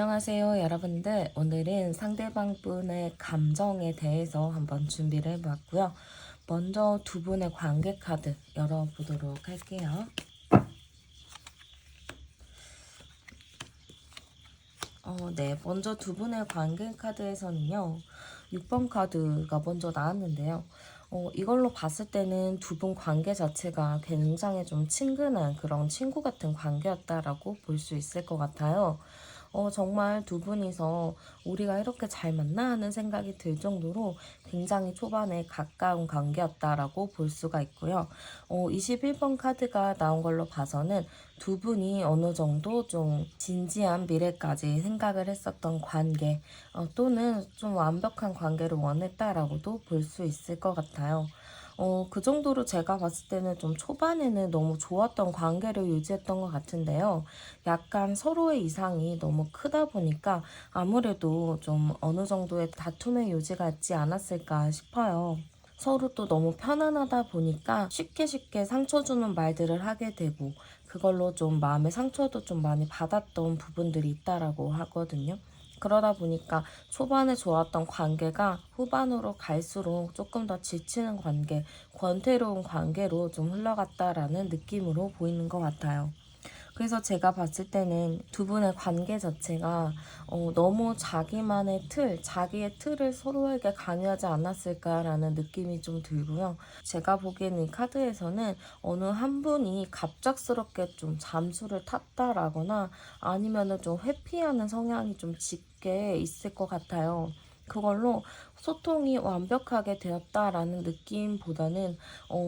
안녕하세요, 여러분들. 오늘은 상대방 분의 감정에 대해서 한번 준비를 해봤고요. 먼저 두 분의 관계 카드 열어보도록 할게요. 네. 먼저 두 분의 관계 카드에서는요, 6번 카드가 먼저 나왔는데요. 이걸로 봤을 때는 두 분 관계 자체가 굉장히 좀 친근한 그런 친구 같은 관계였다라고 볼 수 있을 것 같아요. 정말 두 분이서 우리가 이렇게 잘 맞나 하는 생각이 들 정도로 굉장히 초반에 가까운 관계였다라고 볼 수가 있고요. 21번 카드가 나온 걸로 봐서는 두 분이 어느 정도 좀 진지한 미래까지 생각을 했었던 관계, 또는 좀 완벽한 관계를 원했다라고도 볼 수 있을 것 같아요. 그 정도로 제가 봤을 때는 좀 초반에는 너무 좋았던 관계를 유지했던 것 같은데요. 약간 서로의 이상이 너무 크다 보니까 아무래도 좀 어느 정도의 다툼의 요지가 있지 않았을까 싶어요. 서로 또 너무 편안하다 보니까 쉽게 상처 주는 말들을 하게 되고, 그걸로 좀 마음의 상처도 좀 많이 받았던 부분들이 있다라고 하거든요. 그러다 보니까 초반에 좋았던 관계가 후반으로 갈수록 조금 더 지치는 관계, 권태로운 관계로 좀 흘러갔다라는 느낌으로 보이는 것 같아요. 그래서 제가 봤을 때는 두 분의 관계 자체가 너무 자기만의 틀, 자기의 틀을 서로에게 강요하지 않았을까라는 느낌이 좀 들고요. 제가 보기에는 이 카드에서는 어느 한 분이 갑작스럽게 좀 잠수를 탔다라거나 아니면은 좀 회피하는 성향이 좀 짙게 있을 것 같아요. 그걸로 소통이 완벽하게 되었다라는 느낌보다는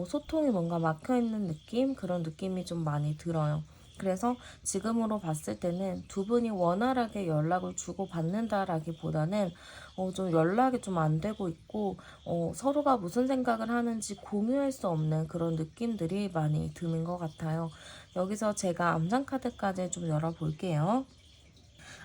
소통이 뭔가 막혀있는 느낌? 그런 느낌이 좀 많이 들어요. 그래서 지금으로 봤을 때는 두 분이 원활하게 연락을 주고받는다라기보다는 좀 연락이 좀 안 되고 있고, 서로가 무슨 생각을 하는지 공유할 수 없는 그런 느낌들이 많이 드는 것 같아요. 여기서 제가 암상 카드까지 좀 열어볼게요.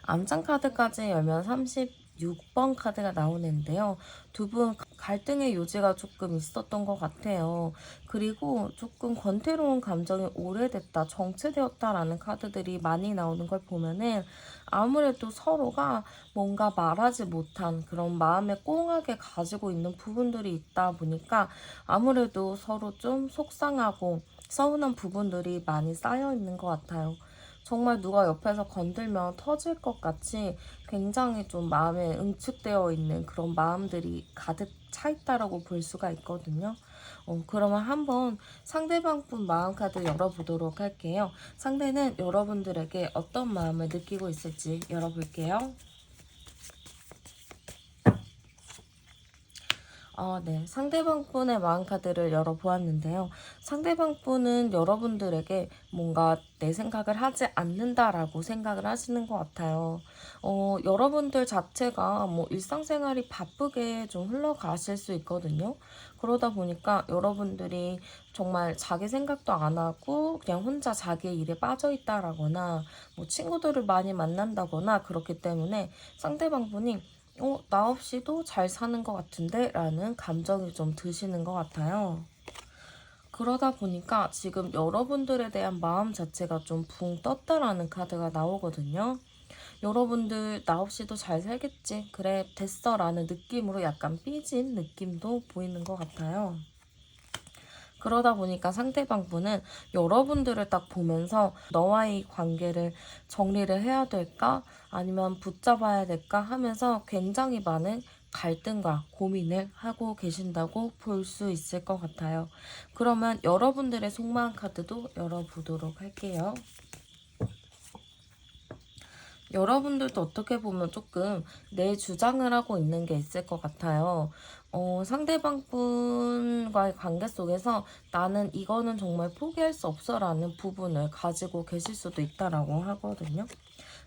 암상 카드까지 열면 36번 카드가 나오는데요. 두 분 갈등의 요지가 조금 있었던 것 같아요. 그리고 조금 권태로운 감정이 오래됐다, 정체되었다라는 카드들이 많이 나오는 걸 보면은 아무래도 서로가 뭔가 말하지 못한 그런 마음에 꽁하게 가지고 있는 부분들이 있다 보니까 아무래도 서로 좀 속상하고 서운한 부분들이 많이 쌓여 있는 것 같아요. 정말 누가 옆에서 건들면 터질 것 같이 굉장히 좀 마음에 응축되어 있는 그런 마음들이 가득 차 있다라고 볼 수가 있거든요. 그러면 한번 상대방 분 마음 카드 열어보도록 할게요. 상대는 여러분들에게 어떤 마음을 느끼고 있을지 열어볼게요. 네. 상대방 분의 마음 카드를 열어보았는데요. 상대방 분은 여러분들에게 뭔가 내 생각을 하지 않는다라고 생각을 하시는 것 같아요. 여러분들 자체가 뭐 일상생활이 바쁘게 좀 흘러가실 수 있거든요. 그러다 보니까 여러분들이 정말 자기 생각도 안 하고 그냥 혼자 자기의 일에 빠져 있다라거나 뭐 친구들을 많이 만난다거나 그렇기 때문에 상대방 분이 나 없이도 잘 사는 것 같은데? 라는 감정이 좀 드시는 것 같아요. 그러다 보니까 지금 여러분들에 대한 마음 자체가 좀 붕 떴다라는 카드가 나오거든요. 여러분들 나 없이도 잘 살겠지. 그래, 됐어. 라는 느낌으로 약간 삐진 느낌도 보이는 것 같아요. 그러다 보니까 상대방 분은 여러분들을 딱 보면서 너와의 관계를 정리를 해야 될까? 아니면 붙잡아야 될까? 하면서 굉장히 많은 갈등과 고민을 하고 계신다고 볼 수 있을 것 같아요. 그러면 여러분들의 속마음 카드도 열어보도록 할게요. 여러분들도 어떻게 보면 조금 내 주장을 하고 있는 게 있을 것 같아요. 상대방 분과의 관계 속에서 나는 이거는 정말 포기할 수 없어라는 부분을 가지고 계실 수도 있다라고 하거든요.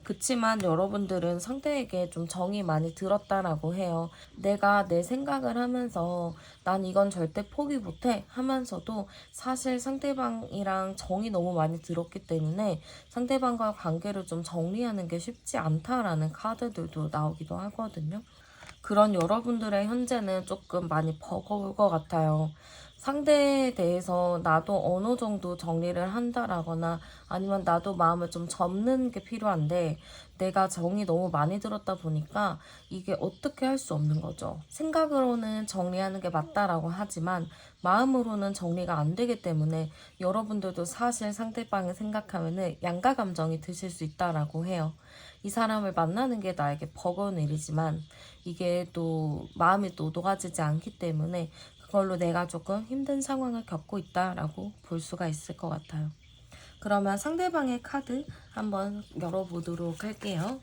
그치만 여러분들은 상대에게 좀 정이 많이 들었다라고 해요. 내가 내 생각을 하면서 난 이건 절대 포기 못해 하면서도 사실 상대방이랑 정이 너무 많이 들었기 때문에 상대방과 관계를 좀 정리하는 게 쉽지 않다라는 카드들도 나오기도 하거든요. 그런 여러분들의 현재는 조금 많이 버거울 것 같아요. 상대에 대해서 나도 어느 정도 정리를 한다라거나 아니면 나도 마음을 좀 접는 게 필요한데 내가 정이 너무 많이 들었다 보니까 이게 어떻게 할 수 없는 거죠. 생각으로는 정리하는 게 맞다라고 하지만 마음으로는 정리가 안 되기 때문에 여러분들도 사실 상대방을 생각하면은 양가 감정이 드실 수 있다라고 해요. 이 사람을 만나는 게 나에게 버거운 일이지만 이게 또 마음이 또 녹아지지 않기 때문에 그걸로 내가 조금 힘든 상황을 겪고 있다라고 볼 수가 있을 것 같아요. 그러면 상대방의 카드 한번 열어보도록 할게요.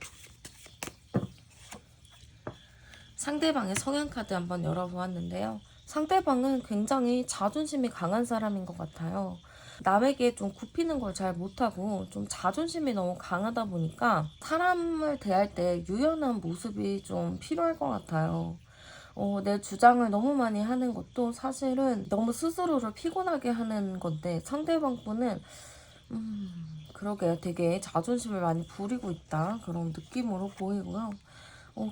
상대방의 성향 카드 한번 열어보았는데요. 상대방은 굉장히 자존심이 강한 사람인 것 같아요. 남에게 좀 굽히는 걸 잘 못하고 좀 자존심이 너무 강하다 보니까 사람을 대할 때 유연한 모습이 좀 필요할 것 같아요. 내 주장을 너무 많이 하는 것도 사실은 너무 스스로를 피곤하게 하는 건데 상대방 분은 그러게요. 되게 자존심을 많이 부리고 있다. 그런 느낌으로 보이고요.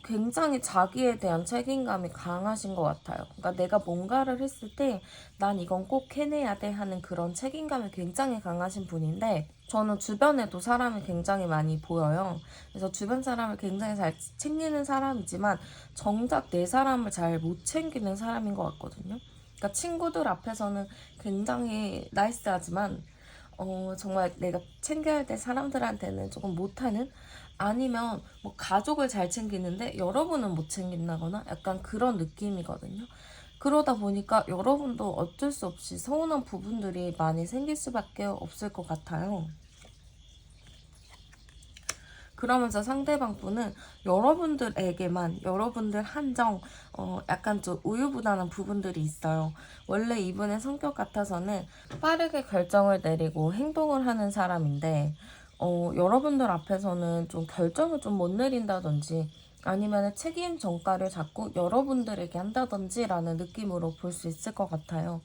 굉장히 자기에 대한 책임감이 강하신 것 같아요. 그러니까 내가 뭔가를 했을 때 난 이건 꼭 해내야 돼 하는 그런 책임감이 굉장히 강하신 분인데 저는 주변에도 사람이 굉장히 많이 보여요. 그래서 주변 사람을 굉장히 잘 챙기는 사람이지만 정작 내 사람을 잘 못 챙기는 사람인 것 같거든요. 그러니까 친구들 앞에서는 굉장히 나이스하지만 정말 내가 챙겨야 할 때 사람들한테는 조금 못하는 아니면 뭐 가족을 잘 챙기는데 여러분은 못 챙긴다거나 약간 그런 느낌이거든요. 그러다 보니까 여러분도 어쩔 수 없이 서운한 부분들이 많이 생길 수밖에 없을 것 같아요. 그러면서 상대방 분은 여러분들에게만 여러분들 한정 약간 좀 우유부단한 부분들이 있어요. 원래 이분의 성격 같아서는 빠르게 결정을 내리고 행동을 하는 사람인데 여러분들 앞에서는 좀 결정을 좀 못 내린다든지 아니면 책임 전가를 자꾸 여러분들에게 한다든지라는 느낌으로 볼 수 있을 것 같아요.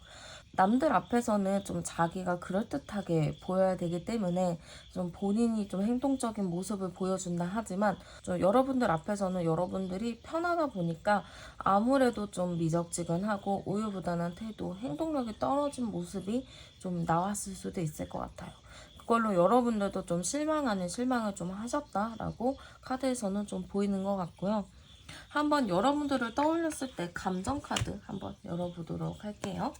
남들 앞에서는 좀 자기가 그럴듯하게 보여야 되기 때문에 좀 본인이 좀 행동적인 모습을 보여준다 하지만 좀 여러분들 앞에서는 여러분들이 편하다 보니까 아무래도 좀 미적지근하고 우유부단한 태도, 행동력이 떨어진 모습이 좀 나왔을 수도 있을 것 같아요. 그걸로 여러분들도 좀 실망 아닌 실망을 좀 하셨다라고 카드에서는 좀 보이는 것 같고요. 한번 여러분들을 떠올렸을 때 감정 카드 한번 열어보도록 할게요.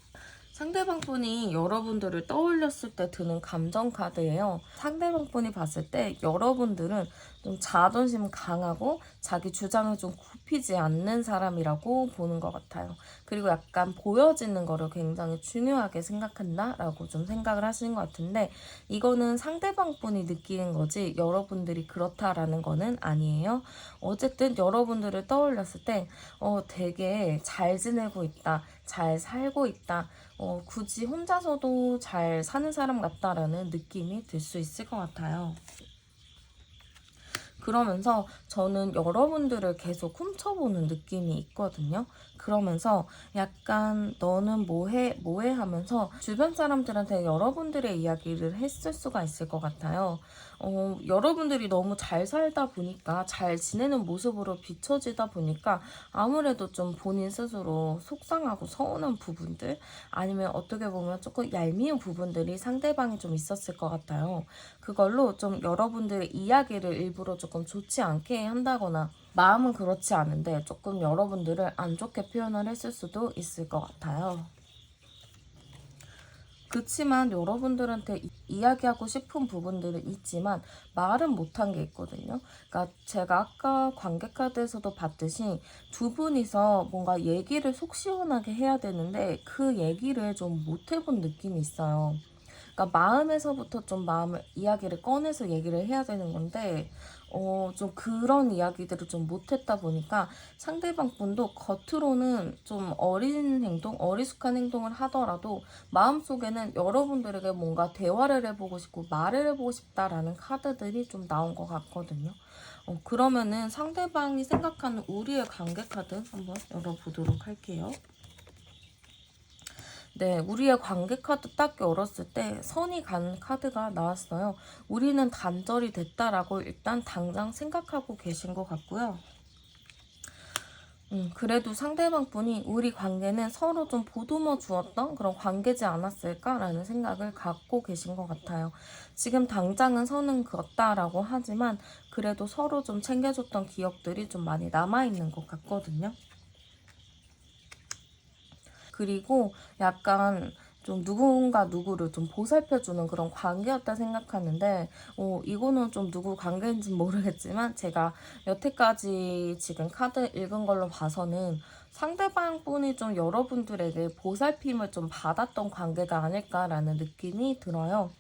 상대방 분이 여러분들을 떠올렸을 때 드는 감정 카드예요. 상대방 분이 봤을 때 여러분들은 좀 자존심 강하고 자기 주장을 좀 굽히지 않는 사람이라고 보는 것 같아요. 그리고 약간 보여지는 거를 굉장히 중요하게 생각한다라고 좀 생각을 하시는 것 같은데 이거는 상대방 분이 느끼는 거지 여러분들이 그렇다라는 거는 아니에요. 어쨌든 여러분들을 떠올렸을 때 되게 잘 지내고 있다, 잘 살고 있다, 굳이 혼자서도 잘 사는 사람 같다라는 느낌이 들 수 있을 것 같아요. 그러면서 저는 여러분들을 계속 훔쳐보는 느낌이 있거든요. 그러면서 약간 너는 뭐해 뭐해 하면서 주변 사람들한테 여러분들의 이야기를 했을 수가 있을 것 같아요. 여러분들이 너무 잘 살다 보니까 잘 지내는 모습으로 비춰지다 보니까 아무래도 좀 본인 스스로 속상하고 서운한 부분들 아니면 어떻게 보면 조금 얄미운 부분들이 상대방이 좀 있었을 것 같아요. 그걸로 좀 여러분들의 이야기를 일부러 조금 좋지 않게 한다거나 마음은 그렇지 않은데 조금 여러분들을 안 좋게 표현을 했을 수도 있을 것 같아요. 그렇지만 여러분들한테 이야기하고 싶은 부분들은 있지만 말은 못한 게 있거든요. 그러니까 제가 아까 관계카드에서도 봤듯이 두 분이서 뭔가 얘기를 속 시원하게 해야 되는데 그 얘기를 좀 못 해본 느낌이 있어요. 그러니까 마음에서부터 좀 마음을 이야기를 꺼내서 얘기를 해야 되는 건데 좀 그런 이야기들을 좀 못했다 보니까 상대방 분도 겉으로는 좀 어린 행동, 어리숙한 행동을 하더라도 마음속에는 여러분들에게 뭔가 대화를 해보고 싶고 말을 해보고 싶다라는 카드들이 좀 나온 것 같거든요. 그러면은 상대방이 생각하는 우리의 관계 카드 한번 열어보도록 할게요. 네, 우리의 관계 카드 딱 열었을 때 선이 간 카드가 나왔어요. 우리는 단절이 됐다라고 일단 당장 생각하고 계신 것 같고요. 그래도 상대방분이 우리 관계는 서로 좀 보듬어 주었던 그런 관계지 않았을까라는 생각을 갖고 계신 것 같아요. 지금 당장은 선은 그었다라고 하지만 그래도 서로 좀 챙겨줬던 기억들이 좀 많이 남아있는 것 같거든요. 그리고 약간 좀 누군가 누구를 좀 보살펴주는 그런 관계였다 생각하는데, 이거는 좀 누구 관계인지 모르겠지만 제가 여태까지 지금 카드 읽은 걸로 봐서는 상대방 분이 좀 여러분들에게 보살핌을 좀 받았던 관계가 아닐까라는 느낌이 들어요.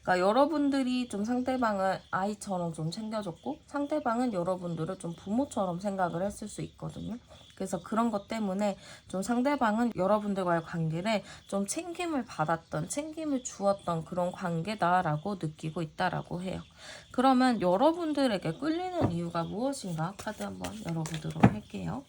그러니까 여러분들이 좀 상대방을 아이처럼 좀 챙겨줬고 상대방은 여러분들을 좀 부모처럼 생각을 했을 수 있거든요. 그래서 그런 것 때문에 좀 상대방은 여러분들과의 관계를 좀 챙김을 받았던, 챙김을 주었던 그런 관계다라고 느끼고 있다라고 해요. 그러면 여러분들에게 끌리는 이유가 무엇인가? 카드 한번 열어보도록 할게요.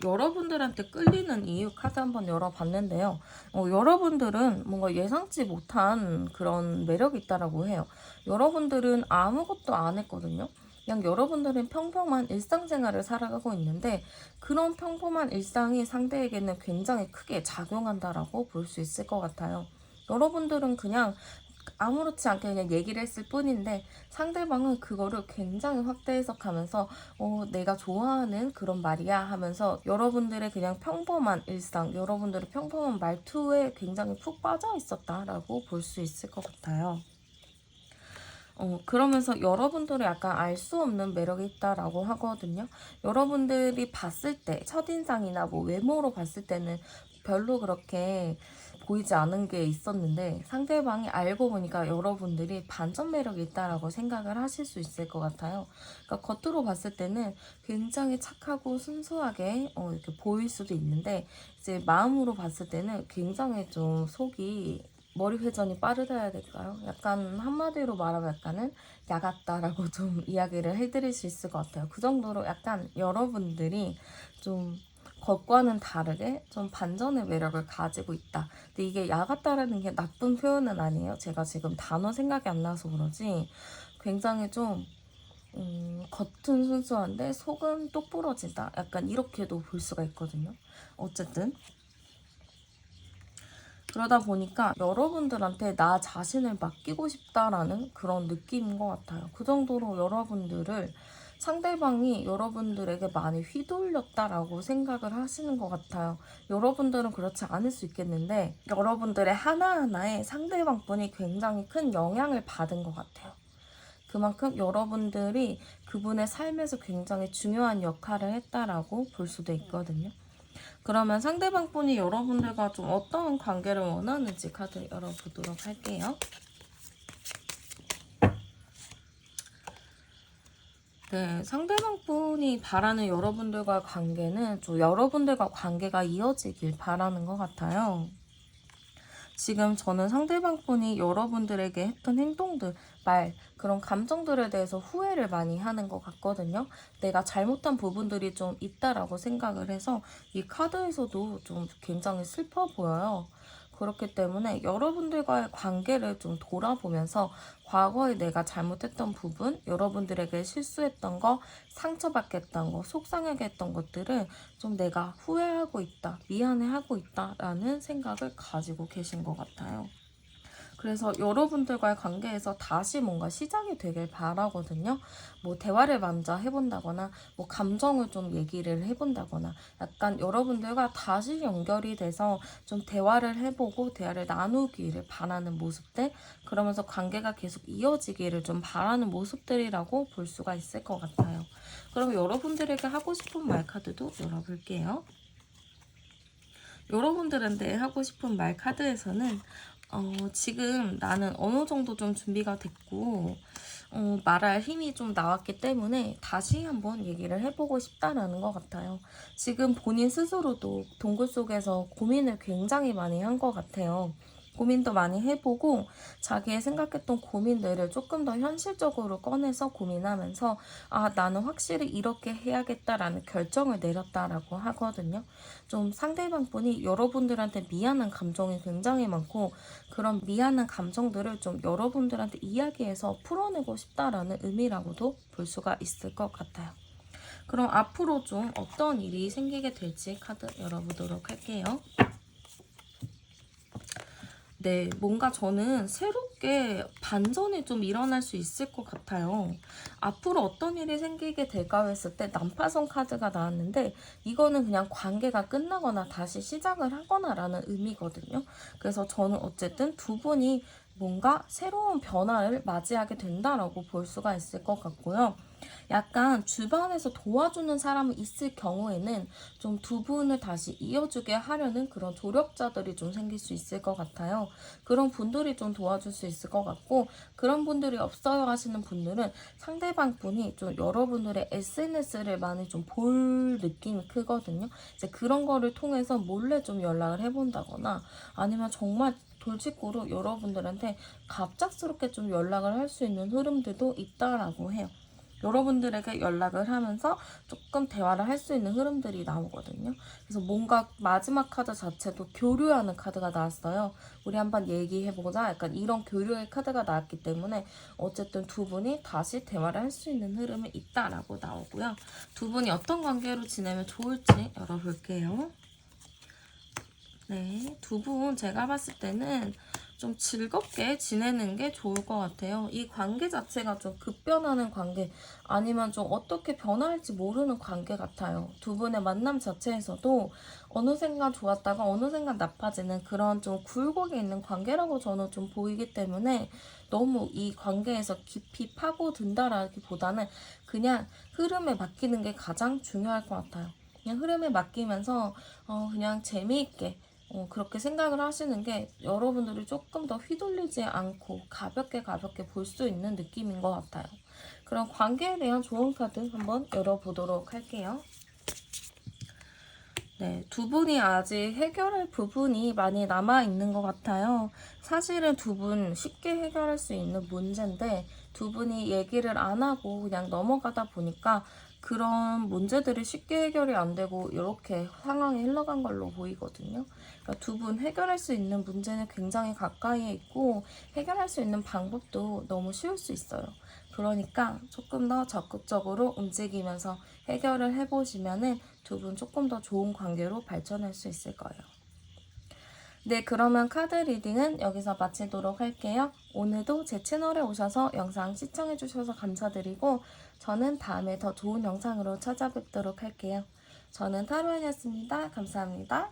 여러분들한테 끌리는 이유 카드 한번 열어봤는데요. 여러분들은 뭔가 예상치 못한 그런 매력이 있다라고 해요. 여러분들은 아무것도 안 했거든요. 그냥 여러분들은 평범한 일상생활을 살아가고 있는데 그런 평범한 일상이 상대에게는 굉장히 크게 작용한다라고 볼 수 있을 것 같아요. 여러분들은 그냥 아무렇지 않게 그냥 얘기를 했을 뿐인데 상대방은 그거를 굉장히 확대 해석하면서 내가 좋아하는 그런 말이야 하면서 여러분들의 그냥 평범한 일상, 여러분들의 평범한 말투에 굉장히 푹 빠져 있었다라고 볼 수 있을 것 같아요. 그러면서 여러분들이 약간 알 수 없는 매력이 있다라고 하거든요. 여러분들이 봤을 때, 첫인상이나 뭐 외모로 봤을 때는 별로 그렇게 보이지 않은 게 있었는데 상대방이 알고 보니까 여러분들이 반전 매력이 있다라고 생각을 하실 수 있을 것 같아요. 그러니까 겉으로 봤을 때는 굉장히 착하고 순수하게 이렇게 보일 수도 있는데 이제 마음으로 봤을 때는 굉장히 좀 속이 머리 회전이 빠르다 해야 될까요? 약간 한마디로 말하면 약간은 야같다라고 좀 이야기를 해드릴 수 있을 것 같아요. 그 정도로 약간 여러분들이 좀 겉과는 다르게 좀 반전의 매력을 가지고 있다. 근데 이게 야같다라는 게 나쁜 표현은 아니에요. 제가 지금 단어 생각이 안 나서 그러지 굉장히 좀 겉은 순수한데 속은 똑부러지다. 약간 이렇게도 볼 수가 있거든요. 어쨌든 그러다 보니까 여러분들한테 나 자신을 맡기고 싶다라는 그런 느낌인 것 같아요. 그 정도로 여러분들을 상대방이 여러분들에게 많이 휘둘렸다라고 생각을 하시는 것 같아요. 여러분들은 그렇지 않을 수 있겠는데 여러분들의 하나하나에 상대방 분이 굉장히 큰 영향을 받은 것 같아요. 그만큼 여러분들이 그분의 삶에서 굉장히 중요한 역할을 했다라고 볼 수도 있거든요. 그러면 상대방 분이 여러분들과 좀 어떤 관계를 원하는지 카드 열어보도록 할게요. 네, 상대방 분이 바라는 여러분들과 관계는 좀 여러분들과 관계가 이어지길 바라는 것 같아요. 지금 저는 상대방 분이 여러분들에게 했던 행동들, 말, 그런 감정들에 대해서 후회를 많이 하는 것 같거든요. 내가 잘못한 부분들이 좀 있다라고 생각을 해서 이 카드에서도 좀 굉장히 슬퍼 보여요. 그렇기 때문에 여러분들과의 관계를 좀 돌아보면서 과거에 내가 잘못했던 부분, 여러분들에게 실수했던 거, 상처받게 했던 거, 속상하게 했던 것들을 좀 내가 후회하고 있다, 미안해하고 있다라는 생각을 가지고 계신 것 같아요. 그래서 여러분들과의 관계에서 다시 뭔가 시작이 되길 바라거든요. 뭐 대화를 먼저 해본다거나 뭐 감정을 좀 얘기를 해본다거나 약간 여러분들과 다시 연결이 돼서 좀 대화를 해보고 대화를 나누기를 바라는 모습들, 그러면서 관계가 계속 이어지기를 좀 바라는 모습들이라고 볼 수가 있을 것 같아요. 그럼 여러분들에게 하고 싶은 말 카드도 열어볼게요. 여러분들한테 하고 싶은 말 카드에서는 지금 나는 어느 정도 좀 준비가 됐고 말할 힘이 좀 나왔기 때문에 다시 한번 얘기를 해보고 싶다라는 것 같아요. 지금 본인 스스로도 동굴 속에서 고민을 굉장히 많이 한 것 같아요. 고민도 많이 해보고 자기의 생각했던 고민들을 조금 더 현실적으로 꺼내서 고민하면서 나는 확실히 이렇게 해야겠다라는 결정을 내렸다라고 하거든요. 좀 상대방 분이 여러분들한테 미안한 감정이 굉장히 많고 그런 미안한 감정들을 좀 여러분들한테 이야기해서 풀어내고 싶다라는 의미라고도 볼 수가 있을 것 같아요. 그럼 앞으로 좀 어떤 일이 생기게 될지 카드 열어보도록 할게요. 네, 뭔가 저는 새롭게 반전이 좀 일어날 수 있을 것 같아요. 앞으로 어떤 일이 생기게 될까 했을 때 난파선 카드가 나왔는데 이거는 그냥 관계가 끝나거나 다시 시작을 하거나 라는 의미거든요. 그래서 저는 어쨌든 두 분이 뭔가 새로운 변화를 맞이하게 된다라고 볼 수가 있을 것 같고요. 약간 주변에서 도와주는 사람이 있을 경우에는 좀 두 분을 다시 이어주게 하려는 그런 조력자들이 좀 생길 수 있을 것 같아요. 그런 분들이 좀 도와줄 수 있을 것 같고, 그런 분들이 없어요 하시는 분들은 상대방 분이 좀 여러분들의 SNS를 많이 좀 볼 느낌이 크거든요. 이제 그런 거를 통해서 몰래 좀 연락을 해본다거나 아니면 정말 돌직구로 여러분들한테 갑작스럽게 좀 연락을 할 수 있는 흐름들도 있다라고 해요. 여러분들에게 연락을 하면서 조금 대화를 할 수 있는 흐름들이 나오거든요. 그래서 뭔가 마지막 카드 자체도 교류하는 카드가 나왔어요. 우리 한번 얘기해보자. 약간 이런 교류의 카드가 나왔기 때문에 어쨌든 두 분이 다시 대화를 할 수 있는 흐름이 있다라고 나오고요. 두 분이 어떤 관계로 지내면 좋을지 열어볼게요. 네, 두 분 제가 봤을 때는 좀 즐겁게 지내는 게 좋을 것 같아요. 이 관계 자체가 좀 급변하는 관계, 아니면 좀 어떻게 변화할지 모르는 관계 같아요. 두 분의 만남 자체에서도 어느 순간 좋았다가 어느 순간 나빠지는 그런 좀 굴곡이 있는 관계라고 저는 좀 보이기 때문에 너무 이 관계에서 깊이 파고든다라기보다는 그냥 흐름에 맡기는 게 가장 중요할 것 같아요. 그냥 흐름에 맡기면서 그냥 재미있게 그렇게 생각을 하시는 게 여러분들이 조금 더 휘둘리지 않고 가볍게 볼 수 있는 느낌인 것 같아요. 그럼 관계에 대한 좋은 카드 한번 열어보도록 할게요. 네, 두 분이 아직 해결할 부분이 많이 남아있는 것 같아요. 사실은 두 분 쉽게 해결할 수 있는 문제인데 두 분이 얘기를 안 하고 그냥 넘어가다 보니까 그런 문제들이 쉽게 해결이 안 되고 이렇게 상황이 흘러간 걸로 보이거든요. 그러니까 두 분 해결할 수 있는 문제는 굉장히 가까이에 있고 해결할 수 있는 방법도 너무 쉬울 수 있어요. 그러니까 조금 더 적극적으로 움직이면서 해결을 해보시면은 두 분 조금 더 좋은 관계로 발전할 수 있을 거예요. 네, 그러면 카드 리딩은 여기서 마치도록 할게요. 오늘도 제 채널에 오셔서 영상 시청해주셔서 감사드리고 저는 다음에 더 좋은 영상으로 찾아뵙도록 할게요. 저는 타로연이었습니다. 감사합니다.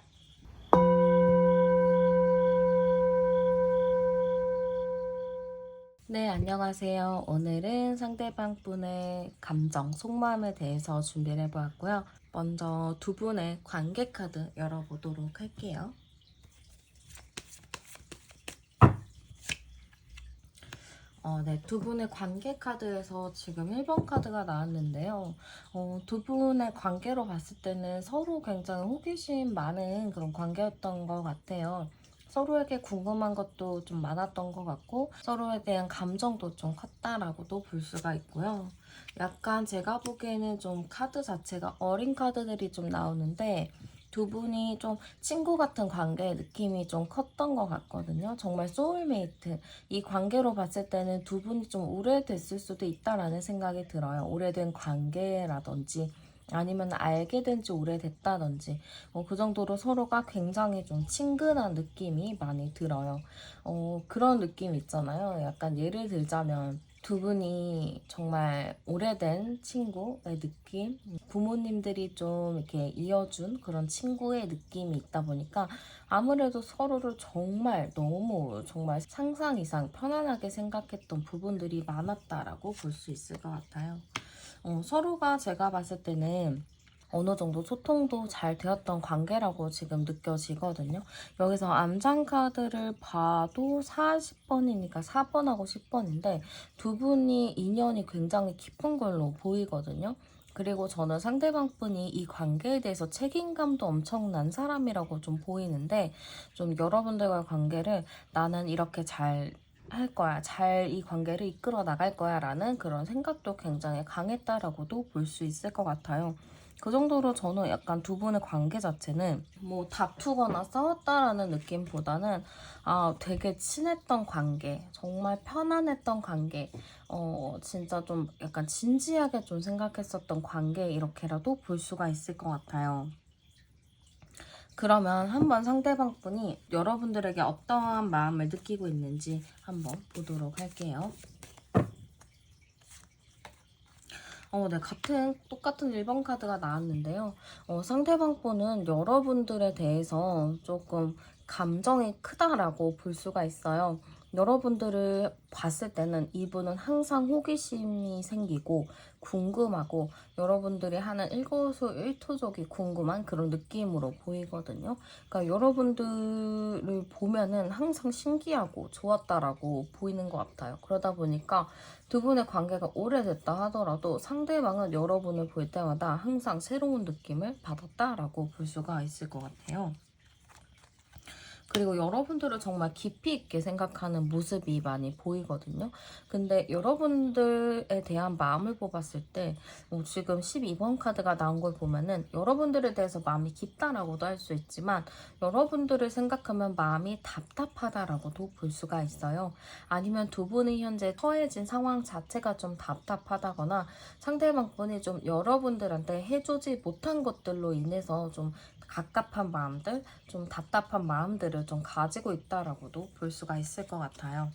네, 안녕하세요. 오늘은 상대방 분의 감정, 속마음에 대해서 준비를 해보았고요. 먼저 두 분의 관계 카드 열어보도록 할게요. 네, 두 분의 관계 카드에서 지금 1번 카드가 나왔는데요. 두 분의 관계로 봤을 때는 서로 굉장히 호기심 많은 그런 관계였던 것 같아요. 서로에게 궁금한 것도 좀 많았던 것 같고 서로에 대한 감정도 좀 컸다라고도 볼 수가 있고요. 약간 제가 보기에는 좀 카드 자체가 어린 카드들이 좀 나오는데 두 분이 좀 친구 같은 관계의 느낌이 좀 컸던 것 같거든요. 정말 소울메이트. 이 관계로 봤을 때는 두 분이 좀 오래됐을 수도 있다라는 생각이 들어요. 오래된 관계라든지 아니면 알게 된 지 오래됐다든지 그 정도로 서로가 굉장히 좀 친근한 느낌이 많이 들어요. 그런 느낌 있잖아요. 약간 예를 들자면 두 분이 정말 오래된 친구의 느낌, 부모님들이 좀 이렇게 이어준 그런 친구의 느낌이 있다 보니까 아무래도 서로를 정말 너무 정말 상상 이상 편안하게 생각했던 부분들이 많았다라고 볼 수 있을 것 같아요. 서로가 제가 봤을 때는 어느 정도 소통도 잘 되었던 관계라고 지금 느껴지거든요. 여기서 암장 카드를 봐도 40번이니까 4번하고 10번인데 두 분이 인연이 굉장히 깊은 걸로 보이거든요. 그리고 저는 상대방 분이 이 관계에 대해서 책임감도 엄청난 사람이라고 좀 보이는데 좀 여러분들과의 관계를 나는 이렇게 잘 할 거야. 잘 이 관계를 이끌어 나갈 거야. 라는 그런 생각도 굉장히 강했다라고도 볼 수 있을 것 같아요. 그 정도로 저는 약간 두 분의 관계 자체는 뭐 다투거나 싸웠다라는 느낌보다는 되게 친했던 관계, 정말 편안했던 관계, 진짜 좀 약간 진지하게 좀 생각했었던 관계 이렇게라도 볼 수가 있을 것 같아요. 그러면 한번 상대방 분이 여러분들에게 어떠한 마음을 느끼고 있는지 한번 보도록 할게요. 네, 똑같은 1번 카드가 나왔는데요. 상대방 분은 여러분들에 대해서 조금 감정이 크다라고 볼 수가 있어요. 여러분들을 봤을 때는 이분은 항상 호기심이 생기고 궁금하고 여러분들이 하는 일거수일투족이 궁금한 그런 느낌으로 보이거든요. 그러니까 여러분들을 보면은 항상 신기하고 좋았다라고 보이는 것 같아요. 그러다 보니까 두 분의 관계가 오래됐다 하더라도 상대방은 여러분을 볼 때마다 항상 새로운 느낌을 받았다라고 볼 수가 있을 것 같아요. 그리고 여러분들을 정말 깊이 있게 생각하는 모습이 많이 보이거든요. 근데 여러분들에 대한 마음을 뽑았을 때 지금 12번 카드가 나온 걸 보면은 여러분들에 대해서 마음이 깊다라고도 할 수 있지만 여러분들을 생각하면 마음이 답답하다라고도 볼 수가 있어요. 아니면 두 분이 현재 처해진 상황 자체가 좀 답답하다거나 상대방 분이 좀 여러분들한테 해주지 못한 것들로 인해서 좀 갑갑한 마음들, 좀 답답한 마음들을 좀 가지고 있다라고도 볼 수가 있을 것 같아요.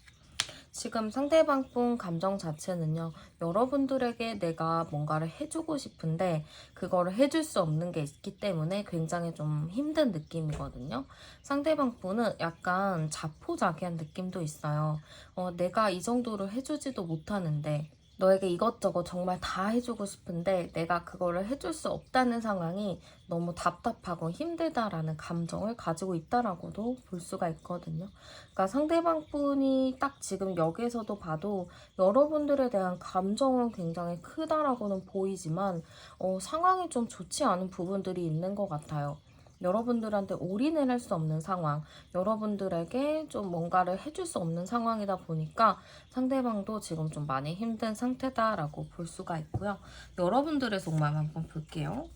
지금 상대방 분 감정 자체는요, 여러분들에게 내가 뭔가를 해주고 싶은데 그거를 해줄 수 없는 게 있기 때문에 굉장히 좀 힘든 느낌이거든요. 상대방 분은 약간 자포자기한 느낌도 있어요. 내가 이 정도로 해주지도 못하는데 너에게 이것저것 정말 다 해주고 싶은데 내가 그거를 해줄 수 없다는 상황이 너무 답답하고 힘들다라는 감정을 가지고 있다라고도 볼 수가 있거든요. 그러니까 상대방 분이 딱 지금 여기에서도 봐도 여러분들에 대한 감정은 굉장히 크다라고는 보이지만 상황이 좀 좋지 않은 부분들이 있는 것 같아요. 여러분들한테 올인을 할 수 없는 상황, 여러분들에게 좀 뭔가를 해줄 수 없는 상황이다 보니까 상대방도 지금 좀 많이 힘든 상태다라고 볼 수가 있고요. 여러분들의 속마음 한번 볼게요.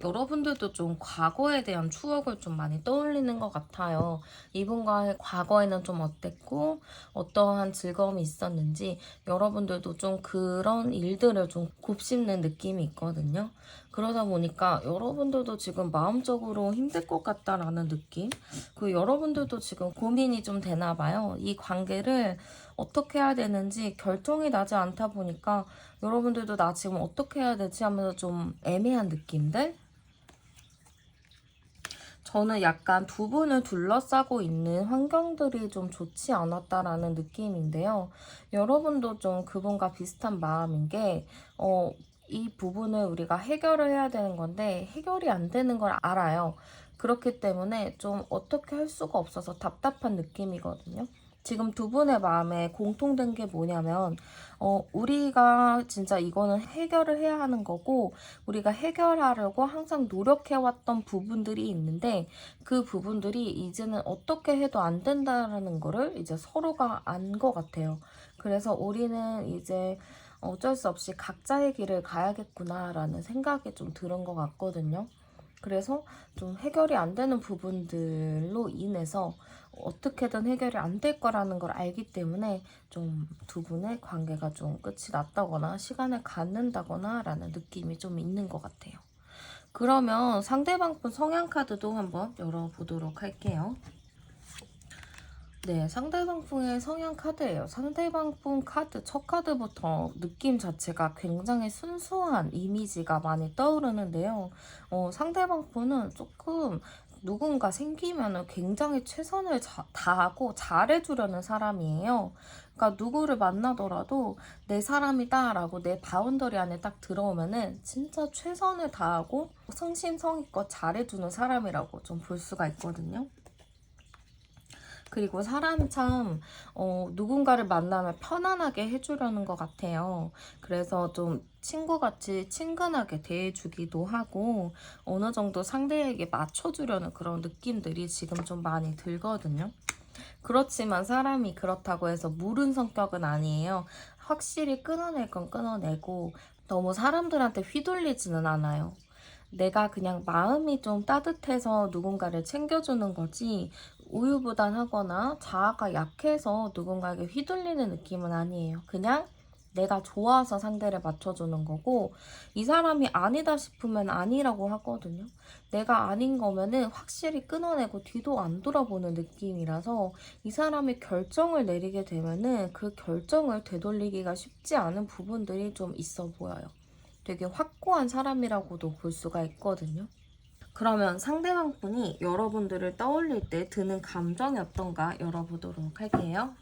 여러분들도 좀 과거에 대한 추억을 좀 많이 떠올리는 것 같아요. 이분과의 과거에는 좀 어땠고 어떠한 즐거움이 있었는지 여러분들도 좀 그런 일들을 좀 곱씹는 느낌이 있거든요. 그러다 보니까 여러분들도 지금 마음적으로 힘들 것 같다라는 느낌? 여러분들도 지금 고민이 좀 되나 봐요. 이 관계를 어떻게 해야 되는지 결정이 나지 않다 보니까 여러분들도 나 지금 어떻게 해야 되지 하면서 좀 애매한 느낌들? 저는 약간 두 분을 둘러싸고 있는 환경들이 좀 좋지 않았다라는 느낌인데요. 여러분도 좀 그분과 비슷한 마음인 게, 이 부분을 우리가 해결을 해야 되는 건데, 해결이 안 되는 걸 알아요. 그렇기 때문에 좀 어떻게 할 수가 없어서 답답한 느낌이거든요. 지금 두 분의 마음에 공통된 게 뭐냐면, 우리가 진짜 이거는 해결을 해야 하는 거고, 우리가 해결하려고 항상 노력해왔던 부분들이 있는데, 그 부분들이 이제는 어떻게 해도 안 된다라는 거를 이제 서로가 안 것 같아요. 그래서 우리는 이제 어쩔 수 없이 각자의 길을 가야겠구나라는 생각이 좀 들은 것 같거든요. 그래서 좀 해결이 안 되는 부분들로 인해서 어떻게든 해결이 안 될 거라는 걸 알기 때문에 좀 두 분의 관계가 좀 끝이 났다거나 시간을 갖는다거나 라는 느낌이 좀 있는 것 같아요. 그러면 상대방 분 성향 카드도 한번 열어보도록 할게요. 네, 상대방 분의 성향 카드예요. 상대방 분 카드, 첫 카드부터 느낌 자체가 굉장히 순수한 이미지가 많이 떠오르는데요. 상대방 분은 조금 누군가 생기면은 굉장히 최선을 다하고 잘해주려는 사람이에요. 그러니까 누구를 만나더라도 내 사람이다라고 내 바운더리 안에 딱 들어오면은 진짜 최선을 다하고 성심성의껏 잘해주는 사람이라고 좀 볼 수가 있거든요. 그리고 사람이 참 누군가를 만나면 편안하게 해주려는 것 같아요. 그래서 좀 친구같이 친근하게 대해주기도 하고 어느 정도 상대에게 맞춰주려는 그런 느낌들이 지금 좀 많이 들거든요. 그렇지만 사람이 그렇다고 해서 무른 성격은 아니에요. 확실히 끊어낼 건 끊어내고 너무 사람들한테 휘둘리지는 않아요. 내가 그냥 마음이 좀 따뜻해서 누군가를 챙겨주는 거지 우유부단하거나 자아가 약해서 누군가에게 휘둘리는 느낌은 아니에요. 그냥 내가 좋아서 상대를 맞춰주는 거고 이 사람이 아니다 싶으면 아니라고 하거든요. 내가 아닌 거면은 확실히 끊어내고 뒤도 안 돌아보는 느낌이라서 이 사람이 결정을 내리게 되면은 그 결정을 되돌리기가 쉽지 않은 부분들이 좀 있어 보여요. 되게 확고한 사람이라고도 볼 수가 있거든요. 그러면 상대방 분이 여러분들을 떠올릴 때 드는 감정이 어떤가 열어보도록 할게요.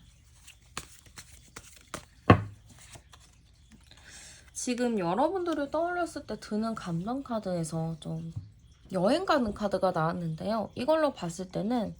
지금 여러분들을 떠올렸을 때 드는 감정 카드에서 좀 여행 가는 카드가 나왔는데요. 이걸로 봤을 때는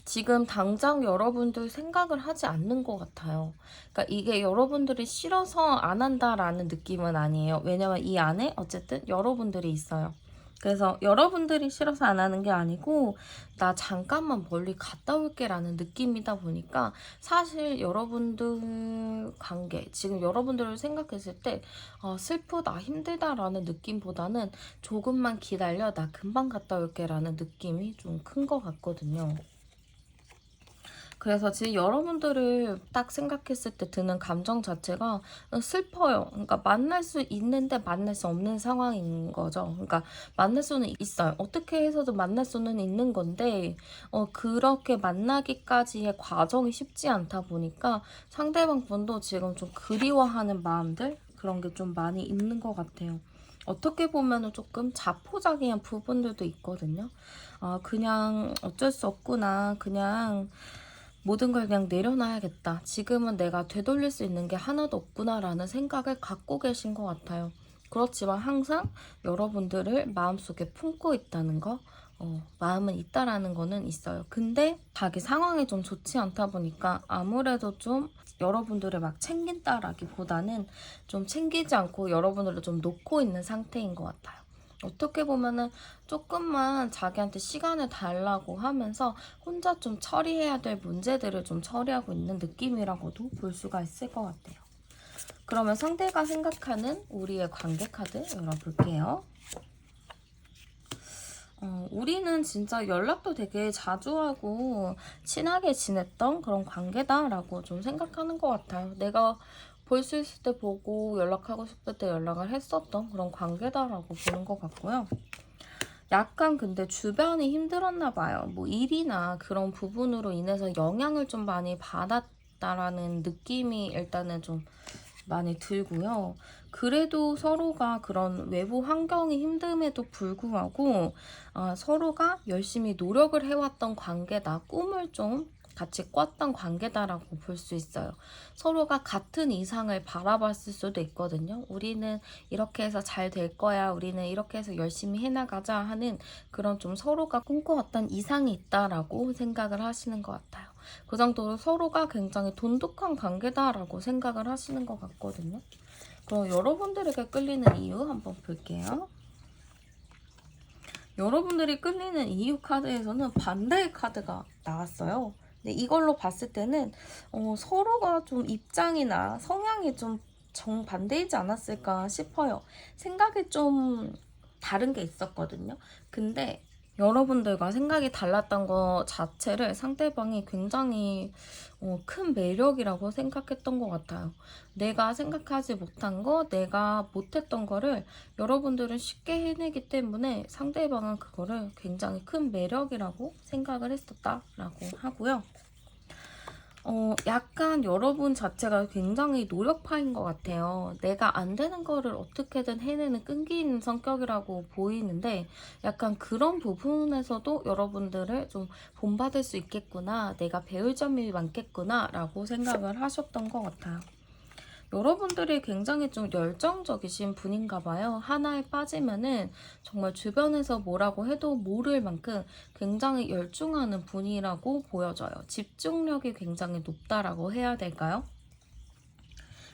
지금 당장 여러분들 생각을 하지 않는 것 같아요. 그러니까 이게 여러분들이 싫어서 안 한다라는 느낌은 아니에요. 왜냐면 이 안에 어쨌든 여러분들이 있어요. 그래서 여러분들이 싫어서 안 하는 게 아니고 나 잠깐만 멀리 갔다 올게 라는 느낌이다 보니까 사실 여러분들 관계 지금 여러분들을 생각했을 때 슬프다 힘들다 라는 느낌보다는 조금만 기다려 나 금방 갔다 올게 라는 느낌이 좀 큰 것 같거든요. 그래서 지금 여러분들을 딱 생각했을 때 드는 감정 자체가 슬퍼요. 그러니까 만날 수 있는데 만날 수 없는 상황인 거죠. 그러니까 만날 수는 있어요. 어떻게 해서도 만날 수는 있는 건데 그렇게 만나기까지의 과정이 쉽지 않다 보니까 상대방 분도 지금 좀 그리워하는 마음들 그런 게 좀 많이 있는 것 같아요. 어떻게 보면은 조금 자포자기한 부분들도 있거든요. 그냥 어쩔 수 없구나. 그냥 모든 걸 그냥 내려놔야겠다. 지금은 내가 되돌릴 수 있는 게 하나도 없구나라는 생각을 갖고 계신 것 같아요. 그렇지만 항상 여러분들을 마음속에 품고 있다는 거, 마음은 있다라는 거는 있어요. 근데 자기 상황이 좀 좋지 않다 보니까 아무래도 좀 여러분들을 막 챙긴다라기보다는 좀 챙기지 않고 여러분들을 좀 놓고 있는 상태인 것 같아요. 어떻게 보면은 조금만 자기한테 시간을 달라고 하면서 혼자 좀 처리해야 될 문제들을 좀 처리하고 있는 느낌이라고도 볼 수가 있을 것 같아요. 그러면 상대가 생각하는 우리의 관계 카드 열어볼게요. 우리는 진짜 연락도 되게 자주 하고 친하게 지냈던 그런 관계다라고 좀 생각하는 것 같아요. 내가 볼 수 있을 때 보고 연락하고 싶을 때 연락을 했었던 그런 관계다라고 보는 것 같고요. 약간 근데 주변이 힘들었나 봐요. 뭐 일이나 그런 부분으로 인해서 영향을 좀 많이 받았다라는 느낌이 일단은 좀 많이 들고요. 그래도 서로가 그런 외부 환경이 힘듦에도 불구하고 서로가 열심히 노력을 해왔던 관계다. 꿈을 좀 같이 꿨던 관계다라고 볼 수 있어요. 서로가 같은 이상을 바라봤을 수도 있거든요. 우리는 이렇게 해서 잘 될 거야. 우리는 이렇게 해서 열심히 해나가자 하는 그런 좀 서로가 꿈꿔왔던 이상이 있다라고 생각을 하시는 것 같아요. 그 정도로 서로가 굉장히 돈독한 관계다라고 생각을 하시는 것 같거든요. 그럼 여러분들에게 끌리는 이유 한번 볼게요. 여러분들이 끌리는 이유 카드에서는 반대의 카드가 나왔어요. 근데 이걸로 봤을 때는 서로가 좀 입장이나 성향이 좀 정반대이지 않았을까 싶어요. 생각이 좀 다른 게 있었거든요. 근데 여러분들과 생각이 달랐던 것 자체를 상대방이 굉장히 큰 매력이라고 생각했던 것 같아요. 내가 생각하지 못한 거, 내가 못했던 거를 여러분들은 쉽게 해내기 때문에 상대방은 그거를 굉장히 큰 매력이라고 생각을 했었다라고 하고요. 약간 여러분 자체가 굉장히 노력파인 것 같아요. 내가 안 되는 거를 어떻게든 해내는 끈기 있는 성격이라고 보이는데 약간 그런 부분에서도 여러분들을 좀 본받을 수 있겠구나, 내가 배울 점이 많겠구나 라고 생각을 하셨던 것 같아요. 여러분들이 굉장히 좀 열정적이신 분인가 봐요. 하나에 빠지면은 정말 주변에서 뭐라고 해도 모를 만큼 굉장히 열중하는 분이라고 보여져요. 집중력이 굉장히 높다라고 해야 될까요?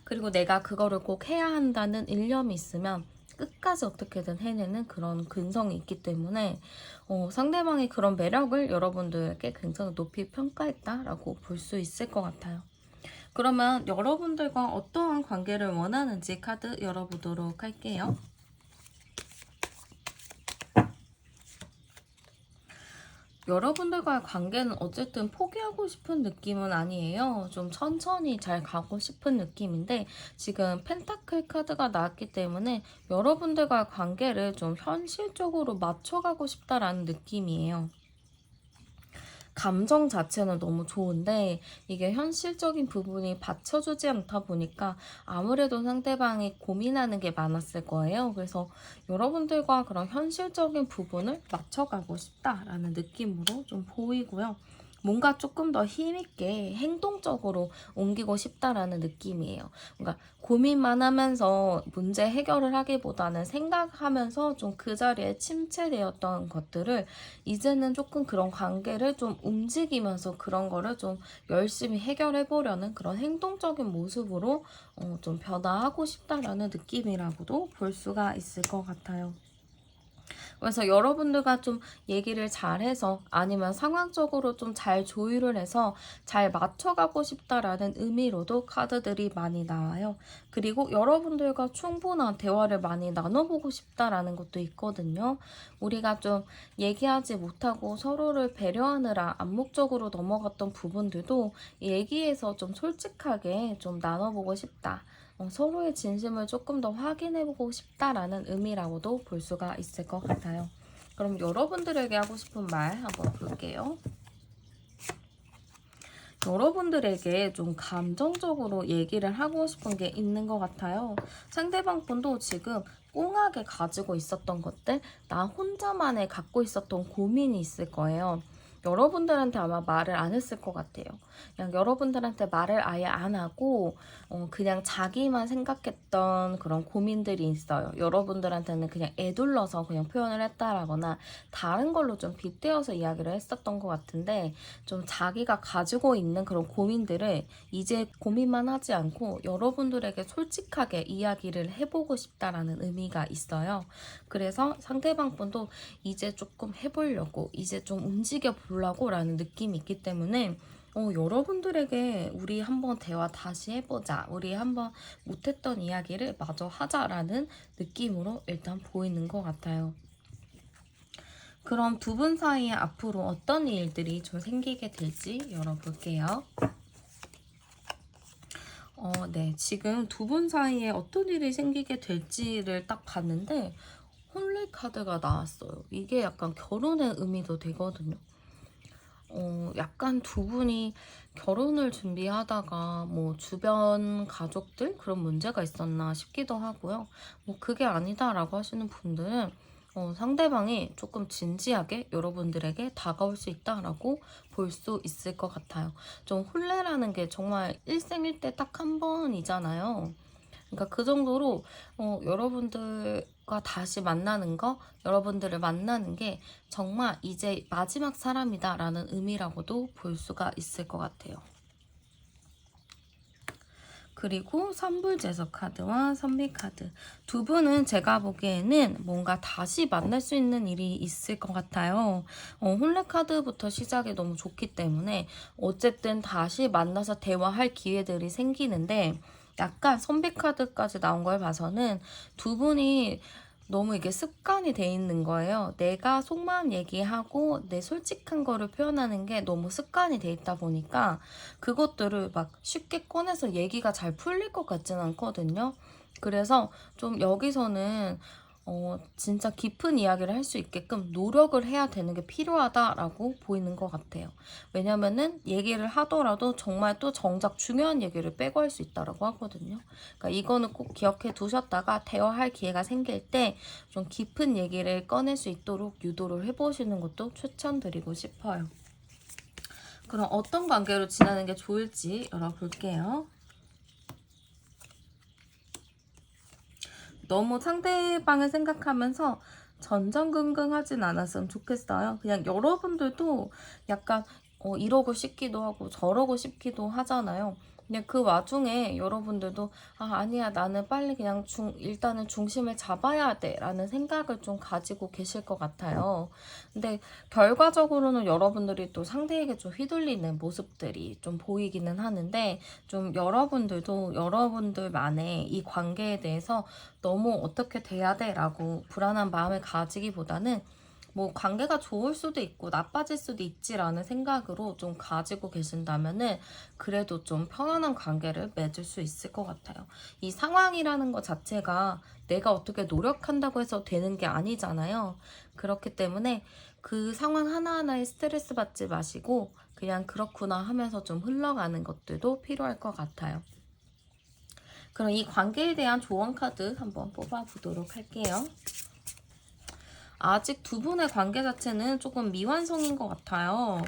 그리고 내가 그거를 꼭 해야 한다는 일념이 있으면 끝까지 어떻게든 해내는 그런 근성이 있기 때문에 상대방의 그런 매력을 여러분들에게 굉장히 높이 평가했다라고 볼 수 있을 것 같아요. 그러면 여러분들과 어떠한 관계를 원하는지 카드 열어보도록 할게요. 여러분들과의 관계는 어쨌든 포기하고 싶은 느낌은 아니에요. 좀 천천히 잘 가고 싶은 느낌인데 지금 펜타클 카드가 나왔기 때문에 여러분들과의 관계를 좀 현실적으로 맞춰가고 싶다라는 느낌이에요. 감정 자체는 너무 좋은데 이게 현실적인 부분이 받쳐주지 않다 보니까 아무래도 상대방이 고민하는 게 많았을 거예요. 그래서 여러분들과 그런 현실적인 부분을 맞춰가고 싶다라는 느낌으로 좀 보이고요. 뭔가 조금 더 힘있게 행동적으로 옮기고 싶다라는 느낌이에요. 그러니까 고민만 하면서 문제 해결을 하기보다는 생각하면서 좀 그 자리에 침체되었던 것들을 이제는 조금 그런 관계를 좀 움직이면서 그런 거를 좀 열심히 해결해 보려는 그런 행동적인 모습으로 좀 변화하고 싶다라는 느낌이라고도 볼 수가 있을 것 같아요. 그래서 여러분들과 좀 얘기를 잘해서 아니면 상황적으로 좀 잘 조율을 해서 잘 맞춰가고 싶다라는 의미로도 카드들이 많이 나와요. 그리고 여러분들과 충분한 대화를 많이 나눠보고 싶다라는 것도 있거든요. 우리가 좀 얘기하지 못하고 서로를 배려하느라 암묵적으로 넘어갔던 부분들도 얘기해서 좀 솔직하게 좀 나눠보고 싶다. 서로의 진심을 조금 더 확인해보고 싶다라는 의미라고도 볼 수가 있을 것 같아요. 그럼 여러분들에게 하고 싶은 말 한번 볼게요. 여러분들에게 좀 감정적으로 얘기를 하고 싶은 게 있는 것 같아요. 상대방 분도 지금 꽁하게 가지고 있었던 것들, 나 혼자만의 갖고 있었던 고민이 있을 거예요. 여러분들한테 아마 말을 안 했을 것 같아요. 그냥 여러분들한테 말을 아예 안 하고 그냥 자기만 생각했던 그런 고민들이 있어요. 여러분들한테는 그냥 애둘러서 그냥 표현을 했다라거나 다른 걸로 좀 빗대어서 이야기를 했었던 것 같은데 좀 자기가 가지고 있는 그런 고민들을 이제 고민만 하지 않고 여러분들에게 솔직하게 이야기를 해보고 싶다라는 의미가 있어요. 그래서 상대방 분도 이제 조금 해보려고 이제 좀 움직여 보려고 라는 느낌이 있기 때문에 여러분들에게 우리 한번 대화 다시 해보자. 우리 한번 못했던 이야기를 마저 하자라는 느낌으로 일단 보이는 것 같아요. 그럼 두 분 사이에 앞으로 어떤 일들이 좀 생기게 될지 열어볼게요. 네. 지금 두 분 사이에 어떤 일이 생기게 될지를 딱 봤는데 홀리 카드가 나왔어요. 이게 약간 결혼의 의미도 되거든요. 약간 두 분이 결혼을 준비하다가 뭐 주변 가족들 그런 문제가 있었나 싶기도 하고요. 뭐 그게 아니다라고 하시는 분들은 상대방이 조금 진지하게 여러분들에게 다가올 수 있다라고 볼 수 있을 것 같아요. 좀 혼례라는 게 정말 일생일대 딱 한 번이잖아요. 그러니까 그 정도로 여러분들과 다시 만나는 거, 여러분들을 만나는 게 정말 이제 마지막 사람이다라는 의미라고도 볼 수가 있을 것 같아요. 그리고 선불제석 카드와 선비 카드 두 분은 제가 보기에는 뭔가 다시 만날 수 있는 일이 있을 것 같아요. 혼례 카드부터 시작이 너무 좋기 때문에 어쨌든 다시 만나서 대화할 기회들이 생기는데 약간 선비 카드까지 나온 걸 봐서는 두 분이 너무 이게 습관이 돼 있는 거예요. 내가 속마음 얘기하고 내 솔직한 거를 표현하는 게 너무 습관이 돼 있다 보니까 그것들을 막 쉽게 꺼내서 얘기가 잘 풀릴 것 같지는 않거든요. 그래서 좀 여기서는 진짜 깊은 이야기를 할 수 있게끔 노력을 해야 되는 게 필요하다라고 보이는 것 같아요. 왜냐면은 얘기를 하더라도 정말 또 정작 중요한 얘기를 빼고 할 수 있다라고 하거든요. 그러니까 이거는 꼭 기억해 두셨다가 대화할 기회가 생길 때 좀 깊은 얘기를 꺼낼 수 있도록 유도를 해보시는 것도 추천드리고 싶어요. 그럼 어떤 관계로 지나는 게 좋을지 열어볼게요. 너무 상대방을 생각하면서 전전긍긍하진 않았으면 좋겠어요. 그냥 여러분들도 약간 이러고 싶기도 하고 저러고 싶기도 하잖아요. 그냥 그 와중에 여러분들도 아니야 나는 빨리 그냥 일단은 중심을 잡아야 돼 라는 생각을 좀 가지고 계실 것 같아요. 근데 결과적으로는 여러분들이 또 상대에게 좀 휘둘리는 모습들이 좀 보이기는 하는데 좀 여러분들도 여러분들만의 이 관계에 대해서 너무 어떻게 돼야 돼 라고 불안한 마음을 가지기보다는 뭐 관계가 좋을 수도 있고 나빠질 수도 있지라는 생각으로 좀 가지고 계신다면은 그래도 좀 편안한 관계를 맺을 수 있을 것 같아요. 이 상황이라는 것 자체가 내가 어떻게 노력한다고 해서 되는 게 아니잖아요. 그렇기 때문에 그 상황 하나하나에 스트레스 받지 마시고 그냥 그렇구나 하면서 좀 흘러가는 것들도 필요할 것 같아요. 그럼 이 관계에 대한 조언 카드 한번 뽑아보도록 할게요. 아직 두 분의 관계 자체는 조금 미완성인 것 같아요.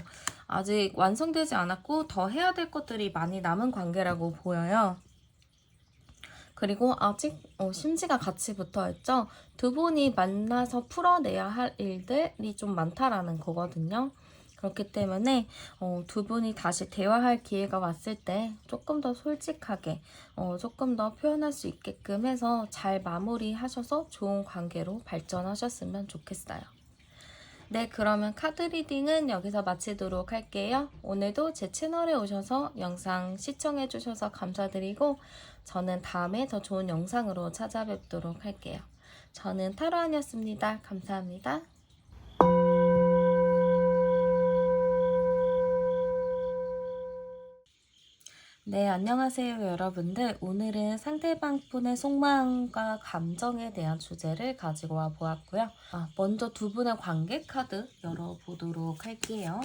아직 완성되지 않았고 더 해야 될 것들이 많이 남은 관계라고 보여요. 그리고 아직 심지가 같이 붙어 있죠. 두 분이 만나서 풀어내야 할 일들이 좀 많다라는 거거든요. 그렇기 때문에 두 분이 다시 대화할 기회가 왔을 때 조금 더 솔직하게 조금 더 표현할 수 있게끔 해서 잘 마무리하셔서 좋은 관계로 발전하셨으면 좋겠어요. 네, 그러면 카드 리딩은 여기서 마치도록 할게요. 오늘도 제 채널에 오셔서 영상 시청해주셔서 감사드리고 저는 다음에 더 좋은 영상으로 찾아뵙도록 할게요. 저는 타로안이었습니다. 감사합니다. 네, 안녕하세요, 여러분들. 오늘은 상대방 분의 속마음과 감정에 대한 주제를 가지고 와 보았고요. 먼저 두 분의 관계 카드 열어보도록 할게요.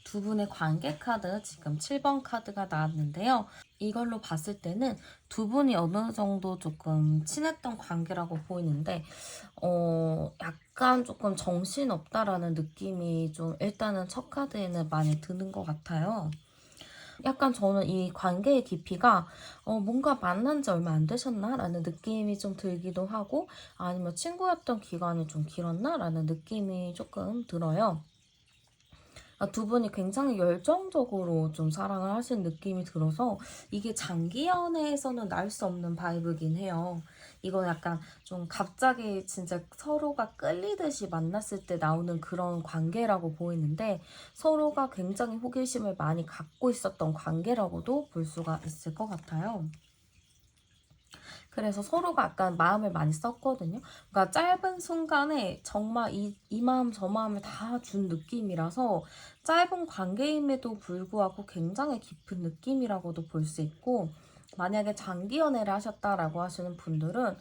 두 분의 관계 카드, 지금 7번 카드가 나왔는데요. 이걸로 봤을 때는 두 분이 어느 정도 조금 친했던 관계라고 보이는데, 약간 조금 정신없다라는 느낌이 좀 일단은 첫 카드에는 많이 드는 것 같아요. 약간 저는 이 관계의 깊이가 뭔가 만난 지 얼마 안 되셨나? 라는 느낌이 좀 들기도 하고, 아니면 친구였던 기간이 좀 길었나? 라는 느낌이 조금 들어요. 두 분이 굉장히 열정적으로 좀 사랑을 하신 느낌이 들어서 이게 장기 연애에서는 날 수 없는 바이브긴 해요. 이건 약간 좀 갑자기 진짜 서로가 끌리듯이 만났을 때 나오는 그런 관계라고 보이는데 서로가 굉장히 호기심을 많이 갖고 있었던 관계라고도 볼 수가 있을 것 같아요. 그래서 서로가 약간 마음을 많이 썼거든요. 그러니까 짧은 순간에 정말 이 마음 저 마음을 다 준 느낌이라서 짧은 관계임에도 불구하고 굉장히 깊은 느낌이라고도 볼 수 있고, 만약에 장기 연애를 하셨다라고 하시는 분들은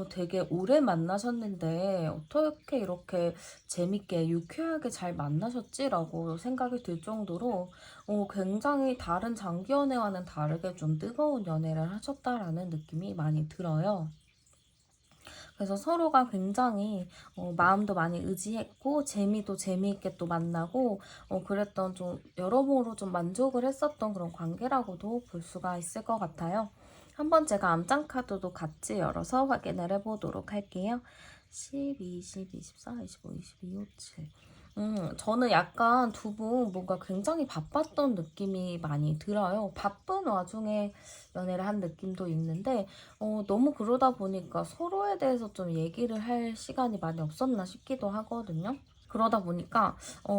되게 오래 만나셨는데 어떻게 이렇게 재밌게 유쾌하게 잘 만나셨지라고 생각이 들 정도로 굉장히 다른 장기 연애와는 다르게 좀 뜨거운 연애를 하셨다라는 느낌이 많이 들어요. 그래서 서로가 굉장히 마음도 많이 의지했고 재미도 재미있게 또 만나고 그랬던 좀 여러모로 좀 만족을 했었던 그런 관계라고도 볼 수가 있을 것 같아요. 한번 제가 암장 카드도 같이 열어서 확인을 해보도록 할게요. 10, 20, 24, 25, 22, 27. 저는 약간 두 분 뭔가 굉장히 바빴던 느낌이 많이 들어요. 바쁜 와중에 연애를 한 느낌도 있는데, 너무 그러다 보니까 서로에 대해서 좀 얘기를 할 시간이 많이 없었나 싶기도 하거든요. 그러다 보니까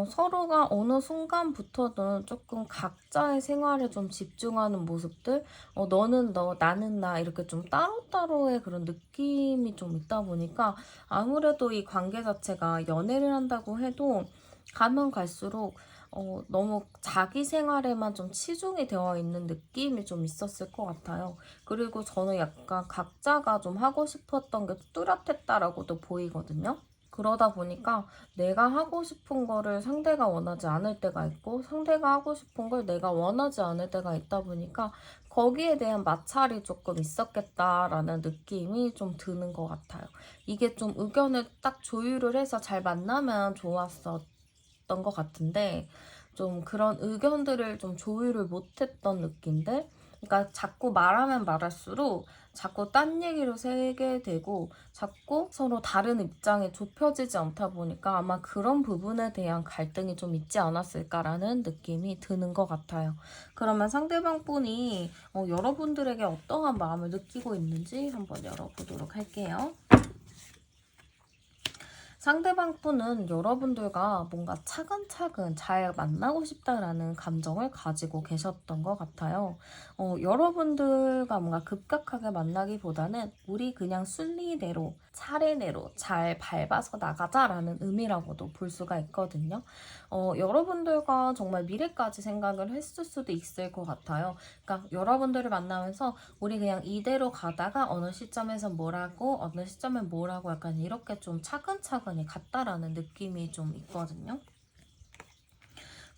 서로가 어느 순간부터는 조금 각자의 생활에 좀 집중하는 모습들, 너는 너, 나는 나 이렇게 좀 따로따로의 그런 느낌이 좀 있다 보니까 아무래도 이 관계 자체가 연애를 한다고 해도 가면 갈수록 너무 자기 생활에만 좀 치중이 되어 있는 느낌이 좀 있었을 것 같아요. 그리고 저는 약간 각자가 좀 하고 싶었던 게 뚜렷했다라고도 보이거든요. 그러다 보니까 내가 하고 싶은 거를 상대가 원하지 않을 때가 있고 상대가 하고 싶은 걸 내가 원하지 않을 때가 있다 보니까 거기에 대한 마찰이 조금 있었겠다라는 느낌이 좀 드는 것 같아요. 이게 좀 의견을 딱 조율을 해서 잘 만나면 좋았었던 것 같은데 좀 그런 의견들을 좀 조율을 못했던 느낌들. 그러니까 자꾸 말하면 말할수록 자꾸 딴 얘기로 새게 되고 자꾸 서로 다른 입장에 좁혀지지 않다 보니까 아마 그런 부분에 대한 갈등이 좀 있지 않았을까라는 느낌이 드는 것 같아요. 그러면 상대방 분이 여러분들에게 어떠한 마음을 느끼고 있는지 한번 열어보도록 할게요. 상대방 분은 여러분들과 뭔가 차근차근 잘 만나고 싶다라는 감정을 가지고 계셨던 것 같아요. 여러분들과 뭔가 급격하게 만나기보다는 우리 그냥 순리대로 차례대로 잘 밟아서 나가자라는 의미라고도 볼 수가 있거든요. 여러분들과 정말 미래까지 생각을 했을 수도 있을 것 같아요. 그러니까 여러분들을 만나면서 우리 그냥 이대로 가다가 어느 시점에서 뭐라고 어느 시점에 뭐라고 약간 이렇게 좀 차근차근히 갔다라는 느낌이 좀 있거든요.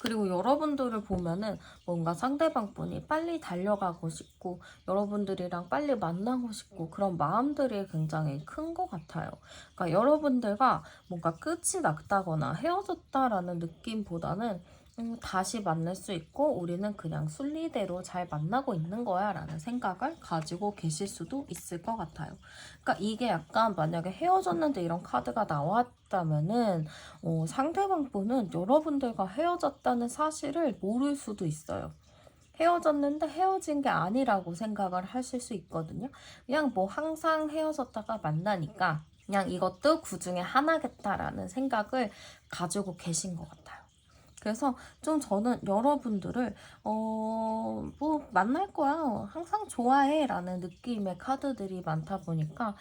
그리고 여러분들을 보면은 뭔가 상대방 분이 빨리 달려가고 싶고 여러분들이랑 빨리 만나고 싶고 그런 마음들이 굉장히 큰 것 같아요. 그러니까 여러분들과 뭔가 끝이 났다거나 헤어졌다라는 느낌보다는 다시 만날 수 있고 우리는 그냥 순리대로 잘 만나고 있는 거야 라는 생각을 가지고 계실 수도 있을 것 같아요. 그러니까 이게 약간 만약에 헤어졌는데 이런 카드가 나왔다면은 상대방 분은 여러분들과 헤어졌다는 사실을 모를 수도 있어요. 헤어졌는데 헤어진 게 아니라고 생각을 하실 수 있거든요. 그냥 뭐 항상 헤어졌다가 만나니까 그냥 이것도 그 중에 하나겠다라는 생각을 가지고 계신 것 같아요. 그래서 좀 저는 여러분들을 뭐 만날 거야 항상 좋아해 라는 느낌의 카드들이 많다 보니까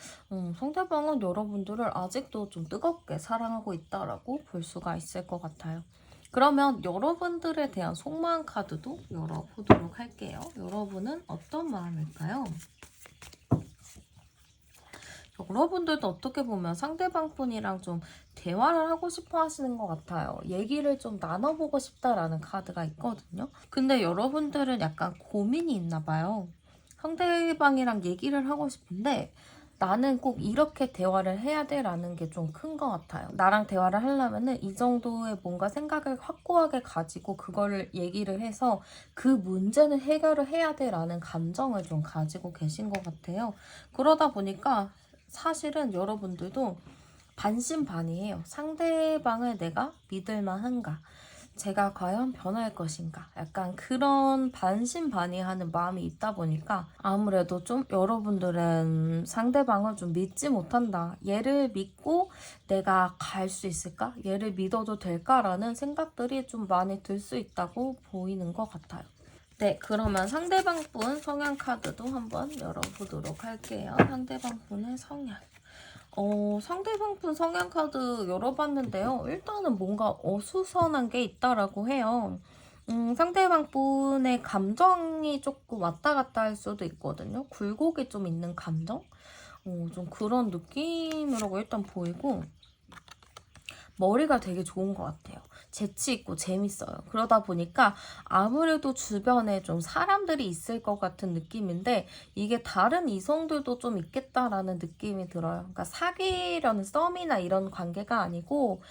상대방은 여러분들을 아직도 좀 뜨겁게 사랑하고 있다라고 볼 수가 있을 것 같아요. 그러면 여러분들에 대한 속마음 카드도 열어보도록 할게요. 여러분은 어떤 마음일까요? 여러분들도 어떻게 보면 상대방 분이랑 좀 대화를 하고 싶어 하시는 것 같아요. 얘기를 좀 나눠보고 싶다라는 카드가 있거든요. 근데 여러분들은 약간 고민이 있나 봐요. 상대방이랑 얘기를 하고 싶은데 나는 꼭 이렇게 대화를 해야 돼 라는 게 좀 큰 것 같아요. 나랑 대화를 하려면은 이 정도의 뭔가 생각을 확고하게 가지고 그거를 얘기를 해서 그 문제는 해결을 해야 돼 라는 감정을 좀 가지고 계신 것 같아요. 그러다 보니까 사실은 여러분들도 반신반의해요. 상대방을 내가 믿을 만한가? 제가 과연 변할 것인가? 약간 그런 반신반의하는 마음이 있다 보니까 아무래도 좀 여러분들은 상대방을 좀 믿지 못한다. 얘를 믿고 내가 갈 수 있을까? 얘를 믿어도 될까라는 생각들이 좀 많이 들 수 있다고 보이는 것 같아요. 네, 그러면 상대방 분 성향 카드도 한번 열어보도록 할게요. 상대방 분의 성향. 상대방 분 성향 카드 열어봤는데요. 일단은 뭔가 어수선한 게 있다라고 해요. 상대방 분의 감정이 조금 왔다 갔다 할 수도 있거든요. 굴곡이 좀 있는 감정? 좀 그런 느낌이라고 일단 보이고, 머리가 되게 좋은 것 같아요. 재치 있고 재밌어요. 그러다 보니까 아무래도 주변에 좀 사람들이 있을 것 같은 느낌인데 이게 다른 이성들도 좀 있겠다라는 느낌이 들어요. 그러니까 사귀려는 썸이나 이런 관계가 아니고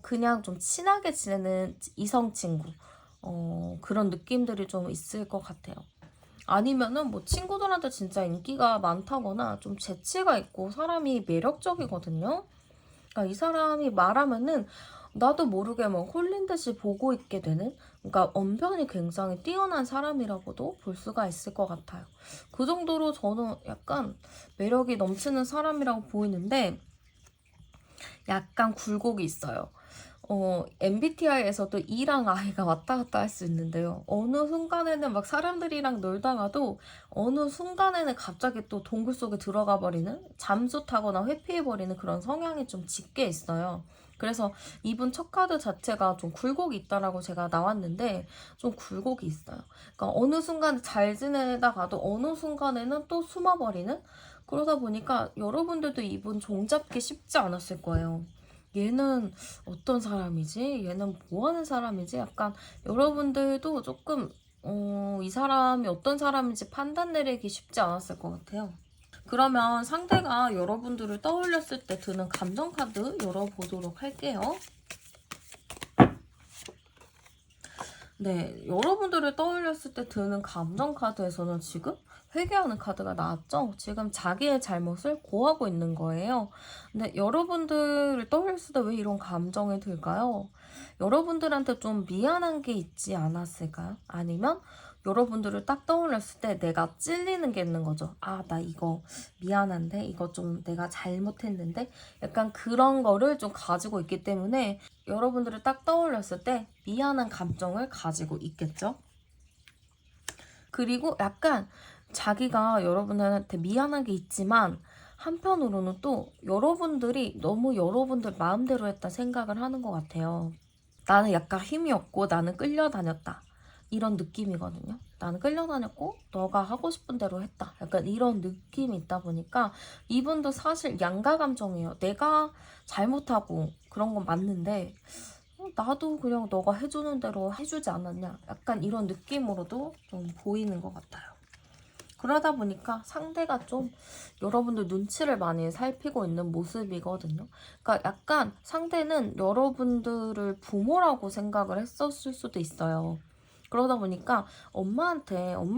그냥 좀 친하게 지내는 이성 친구 그런 느낌들이 좀 있을 것 같아요. 아니면은 뭐 친구들한테 진짜 인기가 많다거나 좀 재치가 있고 사람이 매력적이거든요. 그러니까 이 사람이 말하면은 나도 모르게 막 홀린 듯이 보고 있게 되는, 그러니까 언변이 굉장히 뛰어난 사람이라고도 볼 수가 있을 것 같아요. 그 정도로 저는 약간 매력이 넘치는 사람이라고 보이는데 약간 굴곡이 있어요. MBTI에서도 E랑 I가 왔다 갔다 할 수 있는데요. 어느 순간에는 막 사람들이랑 놀다가도 어느 순간에는 갑자기 또 동굴 속에 들어가 버리는, 잠수 타거나 회피해버리는 그런 성향이 좀 짙게 있어요. 그래서 이분 첫 카드 자체가 좀 굴곡이 있다라고 제가 나왔는데 좀 굴곡이 있어요. 그러니까 어느 순간 잘 지내다가도 어느 순간에는 또 숨어버리는, 그러다 보니까 여러분들도 이분 종잡기 쉽지 않았을 거예요. 얘는 어떤 사람이지? 얘는 뭐 하는 사람이지? 약간 여러분들도 조금 이 사람이 어떤 사람인지 판단 내리기 쉽지 않았을 것 같아요. 그러면 상대가 여러분들을 떠올렸을 때 드는 감정 카드 열어보도록 할게요. 네, 여러분들을 떠올렸을 때 드는 감정 카드에서는 지금 회개하는 카드가 나왔죠? 지금 자기의 잘못을 고하고 있는 거예요. 근데 여러분들을 떠올렸을 때 왜 이런 감정이 들까요? 여러분들한테 좀 미안한 게 있지 않았을까요? 아니면 여러분들을 딱 떠올렸을 때 내가 찔리는 게 있는 거죠. 아, 나 이거 미안한데? 이거 좀 내가 잘못했는데? 약간 그런 거를 좀 가지고 있기 때문에 여러분들을 딱 떠올렸을 때 미안한 감정을 가지고 있겠죠? 그리고 약간 자기가 여러분들한테 미안한 게 있지만 한편으로는 또 여러분들이 너무 여러분들 마음대로 했다 생각을 하는 것 같아요. 나는 약간 힘이 없고 나는 끌려다녔다. 이런 느낌이거든요. 나는 끌려다녔고 너가 하고 싶은 대로 했다. 약간 이런 느낌이 있다 보니까 이분도 사실 양가 감정이에요. 내가 잘못하고 그런 건 맞는데 나도 그냥 너가 해주는 대로 해주지 않았냐. 약간 이런 느낌으로도 좀 보이는 것 같아요. 그러다 보니까 상대가 좀 여러분들 눈치를 많이 살피고 있는 모습이거든요. 그러니까 약간 상대는 여러분들을 부모라고 생각을 했었을 수도 있어요. 그러다 보니까 엄마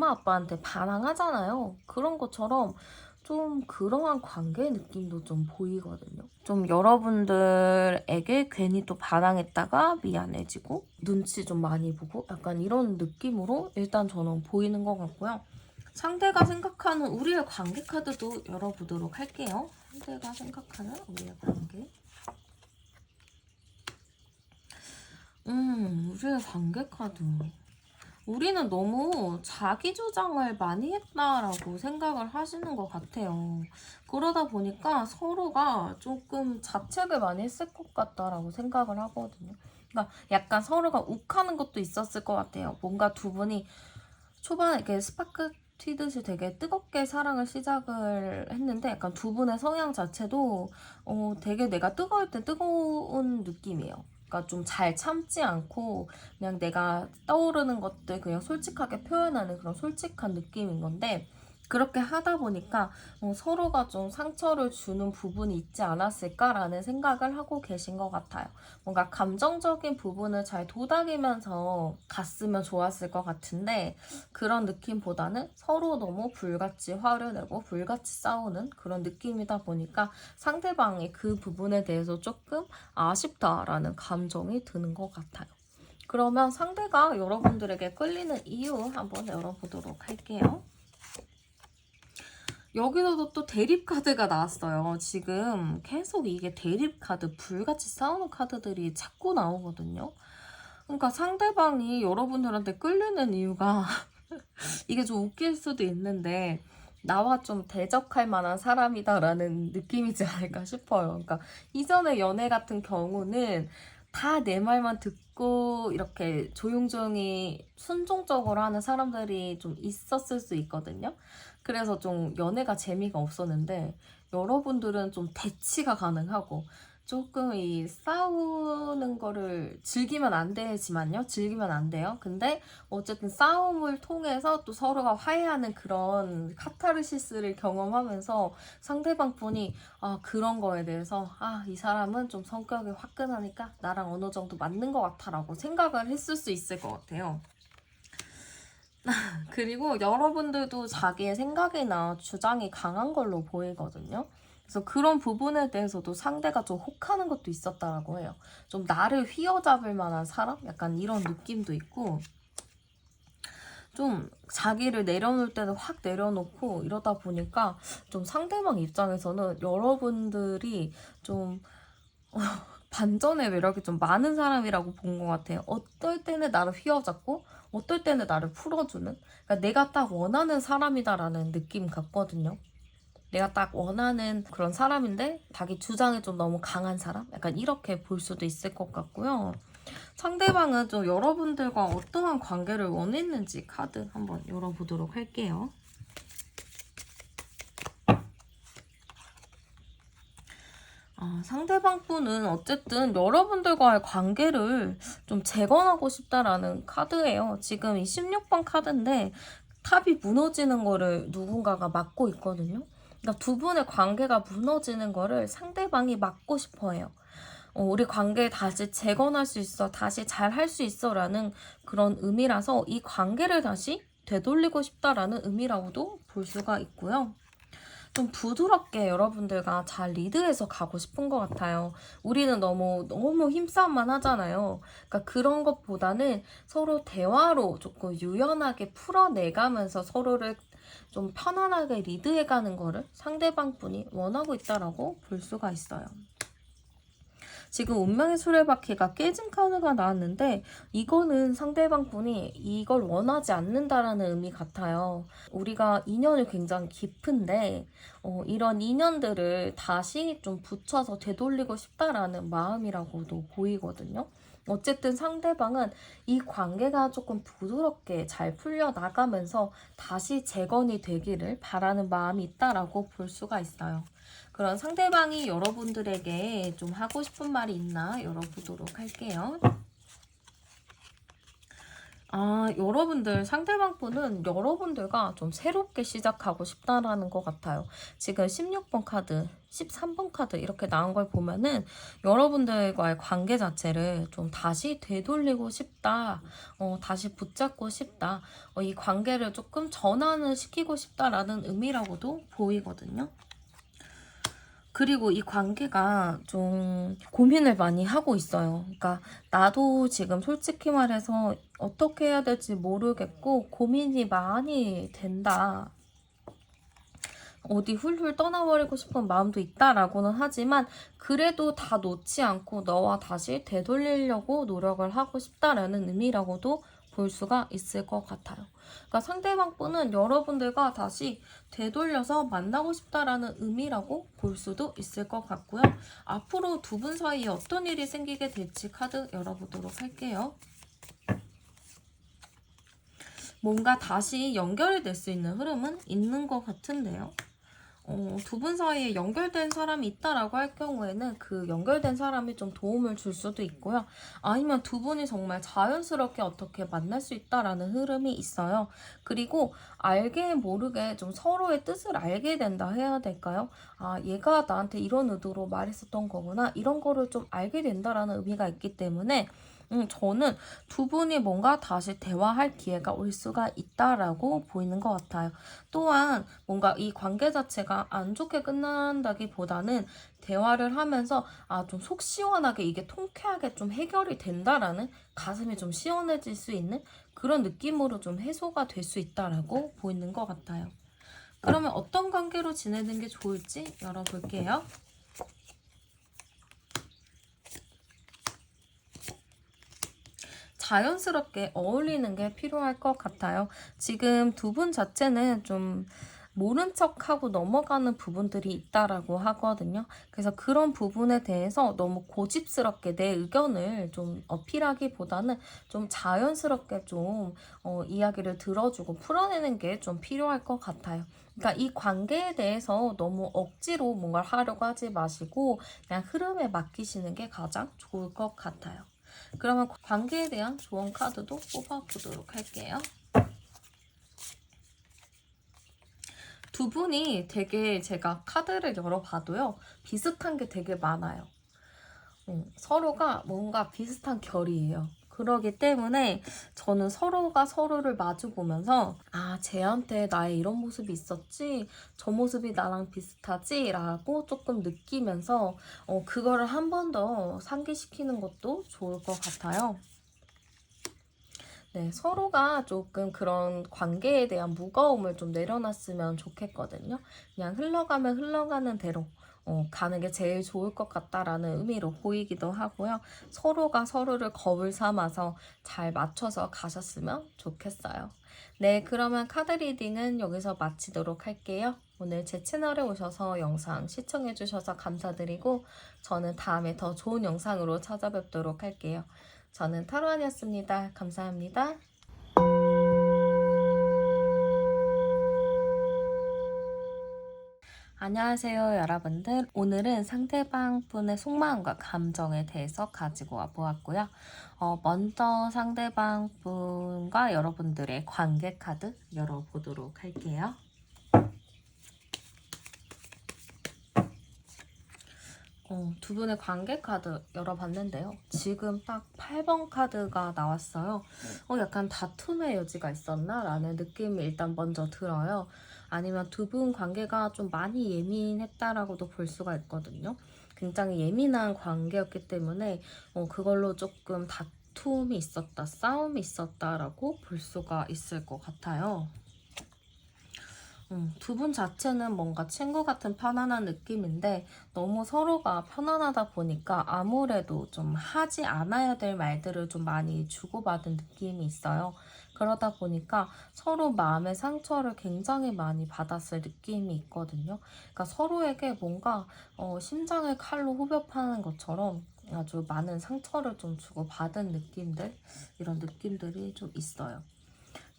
아빠한테 반항하잖아요. 그런 것처럼 좀 그러한 관계 느낌도 좀 보이거든요. 좀 여러분들에게 괜히 또 반항했다가 미안해지고 눈치 좀 많이 보고 약간 이런 느낌으로 일단 저는 보이는 것 같고요. 상대가 생각하는 우리의 관계 카드도 열어보도록 할게요. 상대가 생각하는 우리의 관계. 우리의 관계 카드. 우리는 너무 자기 주장을 많이 했다라고 생각을 하시는 것 같아요. 그러다 보니까 서로가 조금 자책을 많이 했을 것 같다라고 생각을 하거든요. 그러니까 약간 서로가 욱하는 것도 있었을 것 같아요. 뭔가 두 분이 초반에 이렇게 스파크 튀듯이 되게 뜨겁게 사랑을 시작을 했는데 약간 두 분의 성향 자체도 되게 내가 뜨거울 때 뜨거운 느낌이에요. 그러니까 좀 잘 참지 않고 그냥 내가 떠오르는 것들 그냥 솔직하게 표현하는 그런 솔직한 느낌인 건데 그렇게 하다 보니까 서로가 좀 상처를 주는 부분이 있지 않았을까라는 생각을 하고 계신 것 같아요. 뭔가 감정적인 부분을 잘 도닥이면서 갔으면 좋았을 것 같은데 그런 느낌보다는 서로 너무 불같이 화를 내고 불같이 싸우는 그런 느낌이다 보니까 상대방이 그 부분에 대해서 조금 아쉽다라는 감정이 드는 것 같아요. 그러면 상대가 여러분들에게 끌리는 이유 한번 열어보도록 할게요. 여기서도 또 대립 카드가 나왔어요. 지금 계속 이게 대립 카드, 불같이 싸우는 카드들이 자꾸 나오거든요. 그러니까 상대방이 여러분들한테 끌리는 이유가 이게 좀 웃길 수도 있는데 나와 좀 대적할 만한 사람이다라는 느낌이지 않을까 싶어요. 그러니까 이전의 연애 같은 경우는 다 내 말만 듣고 이렇게 조용조용히 순종적으로 하는 사람들이 좀 있었을 수 있거든요. 그래서 좀 연애가 재미가 없었는데 여러분들은 좀 대치가 가능하고 조금 이 싸우는 거를 즐기면 안 되지만요. 즐기면 안 돼요. 근데 어쨌든 싸움을 통해서 또 서로가 화해하는 그런 카타르시스를 경험하면서 상대방 분이 그런 거에 대해서 이 사람은 좀 성격이 화끈하니까 나랑 어느 정도 맞는 것 같아라고 생각을 했을 수 있을 것 같아요. 그리고 여러분들도 자기의 생각이나 주장이 강한 걸로 보이거든요. 그래서 그런 부분에 대해서도 상대가 좀 혹하는 것도 있었다라고 해요. 좀 나를 휘어잡을 만한 사람? 약간 이런 느낌도 있고 좀 자기를 내려놓을 때는 확 내려놓고 이러다 보니까 좀 상대방 입장에서는 여러분들이 좀 반전의 매력이 좀 많은 사람이라고 본 것 같아요. 어떨 때는 나를 휘어잡고 어떨 때는 나를 풀어주는 그러니까 내가 딱 원하는 사람이다라는 느낌 같거든요. 내가 딱 원하는 그런 사람인데 자기 주장이 좀 너무 강한 사람? 약간 이렇게 볼 수도 있을 것 같고요. 상대방은 좀 여러분들과 어떠한 관계를 원했는지 카드 한번 열어보도록 할게요. 상대방 분은 어쨌든 여러분들과의 관계를 좀 재건하고 싶다라는 카드예요. 지금 이 16번 카드인데 탑이 무너지는 거를 누군가가 막고 있거든요. 그러니까 두 분의 관계가 무너지는 거를 상대방이 막고 싶어 해요. 우리 관계 다시 재건할 수 있어, 다시 잘 할 수 있어 라는 그런 의미라서 이 관계를 다시 되돌리고 싶다라는 의미라고도 볼 수가 있고요. 좀 부드럽게 여러분들과 잘 리드해서 가고 싶은 것 같아요. 우리는 너무 힘싸움만 하잖아요. 그러니까 그런 것보다는 서로 대화로 조금 유연하게 풀어내가면서 서로를 좀 편안하게 리드해가는 거를 상대방 분이 원하고 있다라고 볼 수가 있어요. 지금 운명의 수레바퀴가 깨진 카드가 나왔는데 이거는 상대방 분이 이걸 원하지 않는다라는 의미 같아요. 우리가 인연이 굉장히 깊은데 이런 인연들을 다시 좀 붙여서 되돌리고 싶다라는 마음이라고도 보이거든요. 어쨌든 상대방은 이 관계가 조금 부드럽게 잘 풀려나가면서 다시 재건이 되기를 바라는 마음이 있다라고 볼 수가 있어요. 그런 상대방이 여러분들에게 좀 하고 싶은 말이 있나 열어보도록 할게요. 여러분들 상대방 분은 여러분들과 좀 새롭게 시작하고 싶다라는 것 같아요. 지금 16번 카드, 13번 카드 이렇게 나온 걸 보면은 여러분들과의 관계 자체를 좀 다시 되돌리고 싶다. 다시 붙잡고 싶다. 이 관계를 조금 전환을 시키고 싶다라는 의미라고도 보이거든요. 그리고 이 관계가 좀 고민을 많이 하고 있어요. 그러니까 나도 지금 솔직히 말해서 어떻게 해야 될지 모르겠고 고민이 많이 된다. 어디 훌훌 떠나버리고 싶은 마음도 있다라고는 하지만 그래도 다 놓지 않고 너와 다시 되돌리려고 노력을 하고 싶다라는 의미라고도 볼 수가 있을 것 같아요. 그러니까 상대방 분은 여러분들과 다시 되돌려서 만나고 싶다라는 의미라고 볼 수도 있을 것 같고요. 앞으로 두 분 사이에 어떤 일이 생기게 될지 카드 열어보도록 할게요. 뭔가 다시 연결이 될 수 있는 흐름은 있는 것 같은데요. 두 분 사이에 연결된 사람이 있다라고 할 경우에는 그 연결된 사람이 좀 도움을 줄 수도 있고요. 아니면 두 분이 정말 자연스럽게 어떻게 만날 수 있다라는 흐름이 있어요. 그리고 알게 모르게 좀 서로의 뜻을 알게 된다 해야 될까요? 얘가 나한테 이런 의도로 말했었던 거구나. 이런 거를 좀 알게 된다라는 의미가 있기 때문에 저는 두 분이 뭔가 다시 대화할 기회가 올 수가 있다라고 보이는 것 같아요. 또한 뭔가 이 관계 자체가 안 좋게 끝난다기보다는 대화를 하면서 좀 속 시원하게 이게 통쾌하게 좀 해결이 된다라는 가슴이 좀 시원해질 수 있는 그런 느낌으로 좀 해소가 될 수 있다라고 보이는 것 같아요. 그러면 어떤 관계로 지내는 게 좋을지 열어볼게요. 자연스럽게 어울리는 게 필요할 것 같아요. 지금 두 분 자체는 좀 모른 척하고 넘어가는 부분들이 있다라고 하거든요. 그래서 그런 부분에 대해서 너무 고집스럽게 내 의견을 좀 어필하기보다는 좀 자연스럽게 좀 이야기를 들어주고 풀어내는 게 좀 필요할 것 같아요. 그러니까 이 관계에 대해서 너무 억지로 뭔가를 하려고 하지 마시고 그냥 흐름에 맡기시는 게 가장 좋을 것 같아요. 그러면 관계에 대한 조언 카드도 뽑아보도록 할게요. 두 분이 되게 제가 카드를 열어봐도요. 비슷한 게 되게 많아요. 서로가 뭔가 비슷한 결이에요. 그러기 때문에 저는 서로가 서로를 마주보면서 쟤한테 나의 이런 모습이 있었지? 저 모습이 나랑 비슷하지? 라고 조금 느끼면서 그거를 한 번 더 상기시키는 것도 좋을 것 같아요. 네, 서로가 조금 그런 관계에 대한 무거움을 좀 내려놨으면 좋겠거든요. 그냥 흘러가면 흘러가는 대로 가는 게 제일 좋을 것 같다라는 의미로 보이기도 하고요. 서로가 서로를 겁을 삼아서 잘 맞춰서 가셨으면 좋겠어요. 네, 그러면 카드 리딩은 여기서 마치도록 할게요. 오늘 제 채널에 오셔서 영상 시청해주셔서 감사드리고 저는 다음에 더 좋은 영상으로 찾아뵙도록 할게요. 저는 타로안이었습니다. 감사합니다. 안녕하세요, 여러분들. 오늘은 상대방 분의 속마음과 감정에 대해서 가지고 와 보았고요. 먼저 상대방 분과 여러분들의 관계 카드 열어보도록 할게요. 두 분의 관계 카드 열어봤는데요. 지금 딱 8번 카드가 나왔어요. 약간 다툼의 여지가 있었나? 라는 느낌이 일단 먼저 들어요. 아니면 두 분 관계가 좀 많이 예민했다라고도 볼 수가 있거든요. 굉장히 예민한 관계였기 때문에 그걸로 조금 다툼이 있었다, 싸움이 있었다라고 볼 수가 있을 것 같아요. 두 분 자체는 뭔가 친구 같은 편안한 느낌인데 너무 서로가 편안하다 보니까 아무래도 좀 하지 않아야 될 말들을 좀 많이 주고받은 느낌이 있어요. 그러다 보니까 서로 마음의 상처를 굉장히 많이 받았을 느낌이 있거든요. 그러니까 서로에게 뭔가 심장을 칼로 후벼 파는 것처럼 아주 많은 상처를 좀 주고받은 느낌들, 이런 느낌들이 좀 있어요.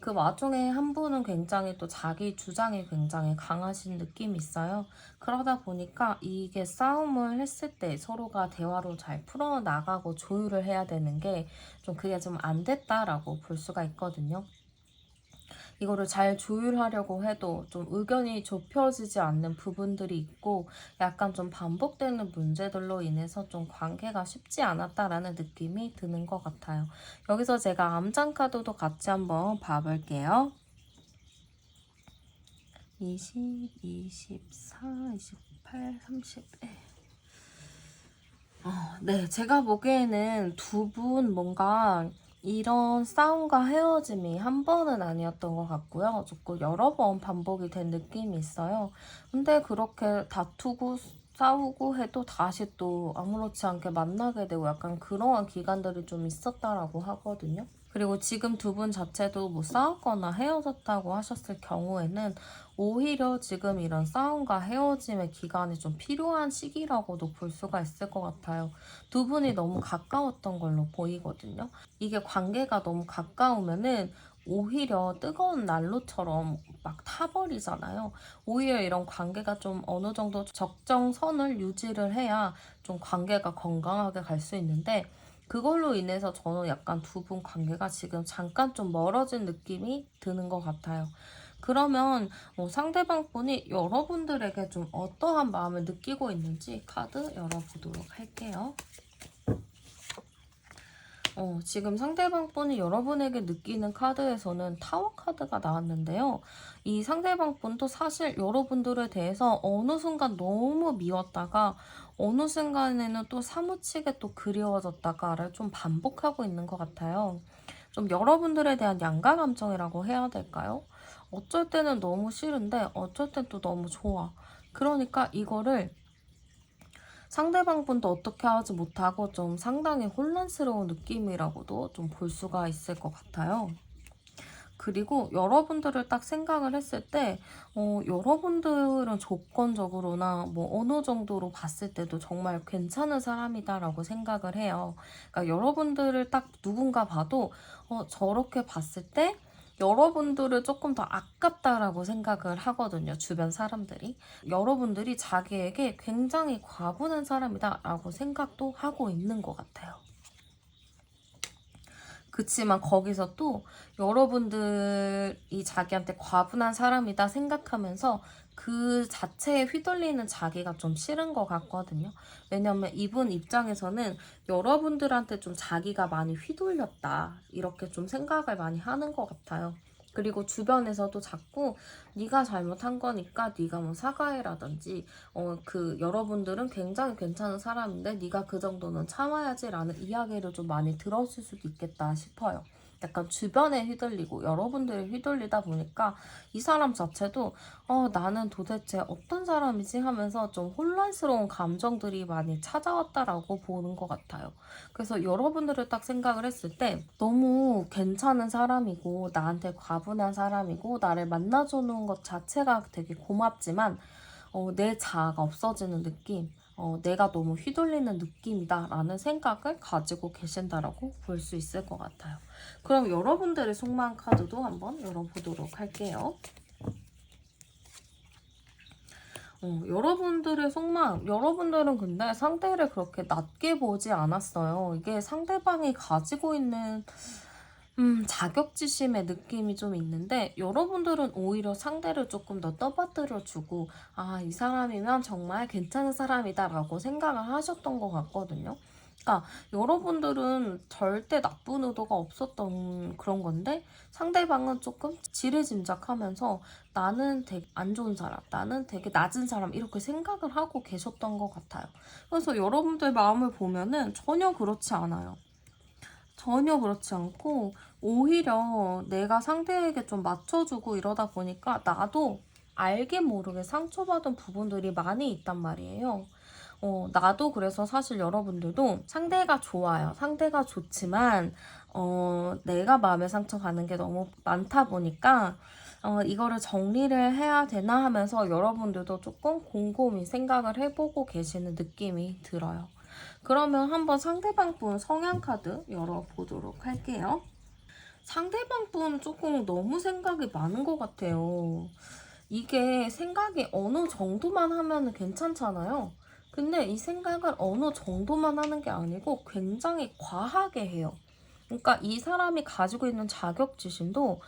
그 와중에 한 분은 굉장히 또 자기 주장이 굉장히 강하신 느낌이 있어요. 그러다 보니까 이게 싸움을 했을 때 서로가 대화로 잘 풀어나가고 조율을 해야 되는 게 좀 그게 좀 안 됐다라고 볼 수가 있거든요. 이거를 잘 조율하려고 해도 좀 의견이 좁혀지지 않는 부분들이 있고 약간 좀 반복되는 문제들로 인해서 좀 관계가 쉽지 않았다라는 느낌이 드는 것 같아요. 여기서 제가 암장 카드도 같이 한번 봐볼게요. 20, 24, 28, 31. 네, 제가 보기에는 두 분 뭔가 이런 싸움과 헤어짐이 한 번은 아니었던 것 같고요. 조금 여러 번 반복이 된 느낌이 있어요. 근데 그렇게 다투고 싸우고 해도 다시 또 아무렇지 않게 만나게 되고 약간 그러한 기간들이 좀 있었다라고 하거든요. 그리고 지금 두 분 자체도 뭐 싸웠거나 헤어졌다고 하셨을 경우에는 오히려 지금 이런 싸움과 헤어짐의 기간이 좀 필요한 시기라고도 볼 수가 있을 것 같아요. 두 분이 너무 가까웠던 걸로 보이거든요. 이게 관계가 너무 가까우면은 오히려 뜨거운 난로처럼 막 타버리잖아요. 오히려 이런 관계가 좀 어느 정도 적정선을 유지를 해야 좀 관계가 건강하게 갈 수 있는데 그걸로 인해서 저는 약간 두 분 관계가 지금 잠깐 좀 멀어진 느낌이 드는 것 같아요. 그러면 상대방 분이 여러분들에게 좀 어떠한 마음을 느끼고 있는지 카드 열어보도록 할게요. 지금 상대방 분이 여러분에게 느끼는 카드에서는 타워 카드가 나왔는데요. 이 상대방 분도 사실 여러분들에 대해서 어느 순간 너무 미웠다가 어느 순간에는 또 사무치게 또 그리워졌다가를 좀 반복하고 있는 것 같아요. 좀 여러분들에 대한 양가 감정이라고 해야 될까요? 어쩔 때는 너무 싫은데 어쩔 땐 또 너무 좋아. 그러니까 이거를 상대방 분도 어떻게 하지 못하고 좀 상당히 혼란스러운 느낌이라고도 좀 볼 수가 있을 것 같아요. 그리고 여러분들을 딱 생각을 했을 때, 여러분들은 조건적으로나 뭐 어느 정도로 봤을 때도 정말 괜찮은 사람이다라고 생각을 해요. 그러니까 여러분들을 딱 누군가 봐도, 저렇게 봤을 때 여러분들을 조금 더 아깝다라고 생각을 하거든요, 주변 사람들이. 여러분들이 자기에게 굉장히 과분한 사람이다라고 생각도 하고 있는 것 같아요. 그치만 거기서 또 여러분들이 자기한테 과분한 사람이다 생각하면서 그 자체에 휘둘리는 자기가 좀 싫은 것 같거든요. 왜냐면 이분 입장에서는 여러분들한테 좀 자기가 많이 휘둘렸다. 이렇게 좀 생각을 많이 하는 것 같아요. 그리고 주변에서도 자꾸 네가 잘못한 거니까 네가 뭐 사과해라든지 그 여러분들은 굉장히 괜찮은 사람인데 네가 그 정도는 참아야지라는 이야기를 좀 많이 들었을 수도 있겠다 싶어요. 약간 주변에 휘둘리고 여러분들이 휘둘리다 보니까 이 사람 자체도 나는 도대체 어떤 사람이지 하면서 좀 혼란스러운 감정들이 많이 찾아왔다라고 보는 것 같아요. 그래서 여러분들을 딱 생각을 했을 때 너무 괜찮은 사람이고 나한테 과분한 사람이고 나를 만나주는 것 자체가 되게 고맙지만 내 자아가 없어지는 느낌, 내가 너무 휘둘리는 느낌이다라는 생각을 가지고 계신다라고 볼 수 있을 것 같아요. 그럼 여러분들의 속마음 카드도 한번 열어보도록 할게요. 여러분들의 속마음, 여러분들은 근데 상대를 그렇게 낮게 보지 않았어요. 이게 상대방이 가지고 있는 자격지심의 느낌이 좀 있는데 여러분들은 오히려 상대를 조금 더 떠받들어주고 이 사람이면 정말 괜찮은 사람이다라고 생각을 하셨던 것 같거든요. 그러니까 여러분들은 절대 나쁜 의도가 없었던 그런 건데 상대방은 조금 지레짐작하면서 나는 되게 안 좋은 사람, 나는 되게 낮은 사람 이렇게 생각을 하고 계셨던 것 같아요. 그래서 여러분들 마음을 보면은 전혀 그렇지 않아요. 전혀 그렇지 않고 오히려 내가 상대에게 좀 맞춰주고 이러다 보니까 나도 알게 모르게 상처받은 부분들이 많이 있단 말이에요. 나도 그래서 사실 여러분들도 상대가 좋아요. 상대가 좋지만, 내가 마음의 상처받는 게 너무 많다 보니까, 이거를 정리를 해야 되나 하면서 여러분들도 조금 곰곰이 생각을 해보고 계시는 느낌이 들어요. 그러면 한번 상대방 분 성향 카드 열어보도록 할게요. 상대방 분 조금 너무 생각이 많은 것 같아요. 이게 생각이 어느 정도만 하면 괜찮잖아요. 근데 이 생각을 어느 정도만 하는 게 아니고 굉장히 과하게 해요. 그러니까 이 사람이 가지고 있는 자격지심도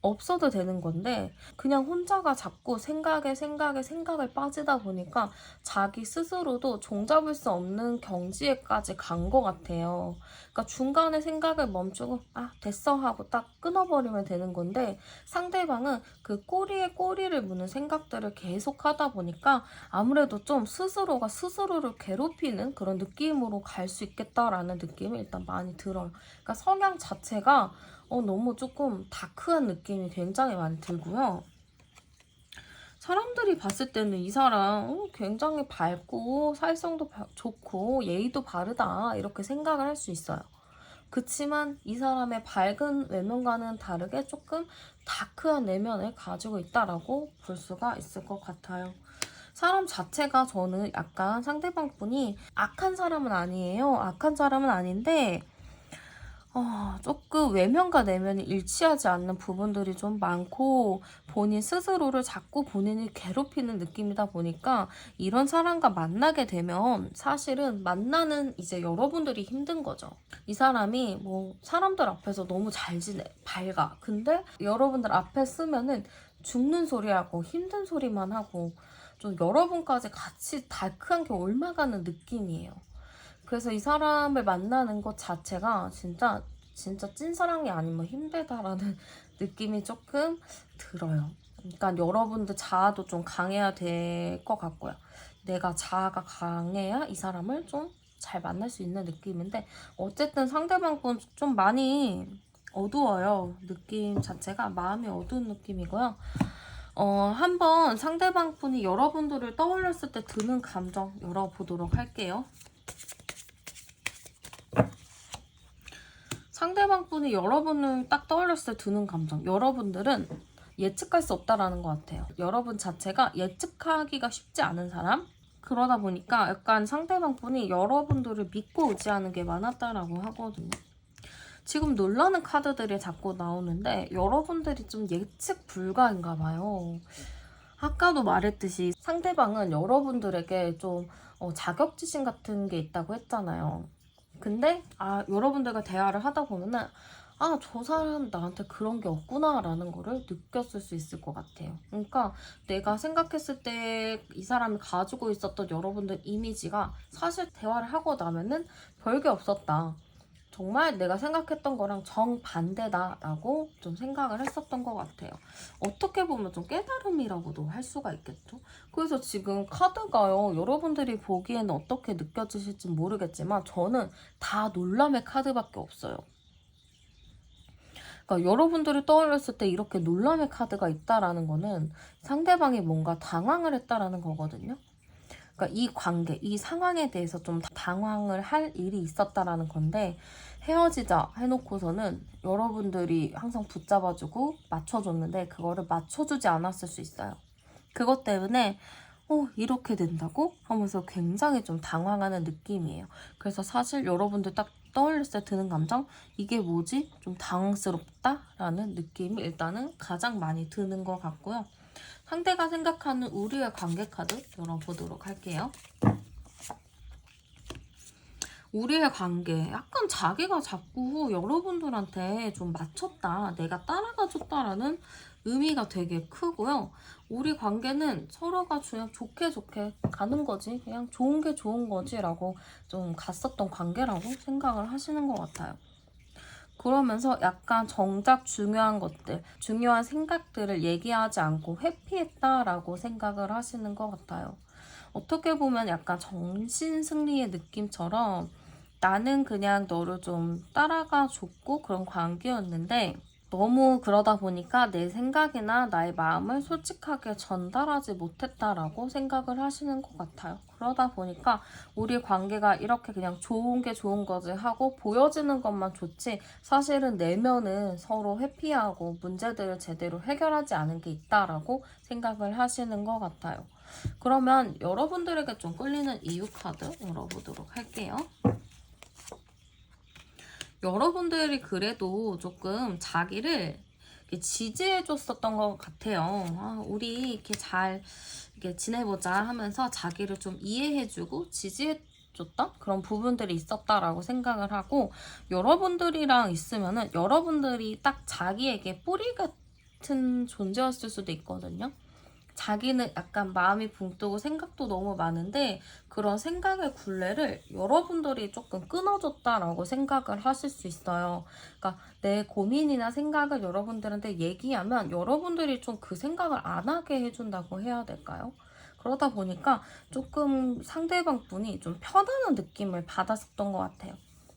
없어도 되는 건데 그냥 혼자가 자꾸 생각을 빠지다 보니까 자기 스스로도 종잡을 수 없는 경지에까지 간 것 같아요. 그러니까 중간에 생각을 멈추고 됐어 하고 딱 끊어버리면 되는 건데 상대방은 그 꼬리에 꼬리를 무는 생각들을 계속 하다 보니까 아무래도 좀 스스로가 스스로를 괴롭히는 그런 느낌으로 갈 수 있겠다라는 느낌이 일단 많이 들어요. 그러니까 성향 자체가 너무 조금 다크한 느낌이 굉장히 많이 들고요. 사람들이 봤을 때는 이 사람 굉장히 밝고 사회성도 좋고 예의도 바르다 이렇게 생각을 할 수 있어요. 그치만 이 사람의 밝은 외면과는 다르게 조금 다크한 내면을 가지고 있다라고 볼 수가 있을 것 같아요. 사람 자체가 저는 약간 상대방 분이 악한 사람은 아니에요. 악한 사람은 아닌데 조금 외면과 내면이 일치하지 않는 부분들이 좀 많고 본인 스스로를 자꾸 본인이 괴롭히는 느낌이다 보니까 이런 사람과 만나게 되면 사실은 만나는 이제 여러분들이 힘든 거죠. 이 사람이 뭐 사람들 앞에서 너무 잘 지내, 밝아. 근데 여러분들 앞에 쓰면은 죽는 소리하고 힘든 소리만 하고 좀 여러분까지 같이 다크한 게 옮아가는 느낌이에요. 그래서 이 사람을 만나는 것 자체가 진짜 찐사랑이 아니면 힘들다라는 느낌이 조금 들어요. 그러니까 여러분들 자아도 좀 강해야 될 것 같고요. 내가 자아가 강해야 이 사람을 좀 잘 만날 수 있는 느낌인데 어쨌든 상대방 분 좀 많이 어두워요. 느낌 자체가 마음이 어두운 느낌이고요. 한번 상대방 분이 여러분들을 떠올렸을 때 드는 감정 열어보도록 할게요. 상대방 분이 여러분을 딱 떠올렸을 때 드는 감정. 여러분들은 예측할 수 없다라는 것 같아요. 여러분 자체가 예측하기가 쉽지 않은 사람? 그러다 보니까 약간 상대방 분이 여러분들을 믿고 의지하는 게 많았다라고 하거든요. 지금 놀라는 카드들이 자꾸 나오는데 여러분들이 좀 예측 불가인가 봐요. 아까도 말했듯이 상대방은 여러분들에게 좀 자격지심 같은 게 있다고 했잖아요. 근데 여러분들과 대화를 하다 보면은 저 사람 나한테 그런 게 없구나라는 거를 느꼈을 수 있을 것 같아요. 그러니까 내가 생각했을 때 이 사람이 가지고 있었던 여러분들 이미지가 사실 대화를 하고 나면은 별게 없었다. 정말 내가 생각했던 거랑 정반대다라고 좀 생각을 했었던 것 같아요. 어떻게 보면 좀 깨달음이라고도 할 수가 있겠죠. 그래서 지금 카드가요. 여러분들이 보기에는 어떻게 느껴지실지 모르겠지만 저는 다 놀람의 카드밖에 없어요. 그러니까 여러분들이 떠올렸을 때 이렇게 놀람의 카드가 있다라는 거는 상대방이 뭔가 당황을 했다라는 거거든요. 그러니까 이 관계, 이 상황에 대해서 좀 당황을 할 일이 있었다라는 건데 헤어지자 해놓고서는 여러분들이 항상 붙잡아주고 맞춰줬는데 그거를 맞춰주지 않았을 수 있어요. 그것 때문에 이렇게 된다고? 하면서 굉장히 좀 당황하는 느낌이에요. 그래서 사실 여러분들 딱 떠올렸을 때 드는 감정? 이게 뭐지? 좀 당황스럽다라는 느낌이 일단은 가장 많이 드는 것 같고요. 상대가 생각하는 우리의 관계 카드 열어보도록 할게요. 우리의 관계 약간 자기가 자꾸 여러분들한테 좀 맞췄다, 내가 따라가줬다라는 의미가 되게 크고요. 우리 관계는 서로가 그냥 좋게 가는 거지, 그냥 좋은 게 좋은 거지라고 좀 갔었던 관계라고 생각을 하시는 것 같아요. 그러면서 약간 정작 중요한 것들, 중요한 생각들을 얘기하지 않고 회피했다라고 생각을 하시는 것 같아요. 어떻게 보면 약간 정신승리의 느낌처럼 나는 그냥 너를 좀 따라가 줬고 그런 관계였는데 너무 그러다 보니까 내 생각이나 나의 마음을 솔직하게 전달하지 못했다라고 생각을 하시는 것 같아요. 그러다 보니까 우리 관계가 이렇게 그냥 좋은 게 좋은 거지 하고 보여지는 것만 좋지 사실은 내면은 서로 회피하고 문제들을 제대로 해결하지 않은 게 있다라고 생각을 하시는 것 같아요. 그러면 여러분들에게 좀 끌리는 이유 카드 열어보도록 할게요. 여러분들이 그래도 조금 자기를 지지해 줬었던 것 같아요. 아, 우리 이렇게 잘 이렇게 지내보자 하면서 자기를 좀 이해해주고 지지해 줬던 그런 부분들이 있었다라고 생각을 하고, 여러분들이랑 있으면은 여러분들이 딱 자기에게 뿌리 같은 존재였을 수도 있거든요. 자기는 약간 마음이 붕 뜨고 생각도 너무 많은데 그런 생각의 굴레를 여러분들이 조금 끊어줬다라고 생각을 하실 수 있어요. 그러니까 내 고민이나 생각을 여러분들한테 얘기하면 여러분들이 좀 그 생각을 안 하게 해준다고 해야 될까요? 그러다 보니까 조금 상대방 분이 좀 편안한 느낌을 받았었던 것 같아요.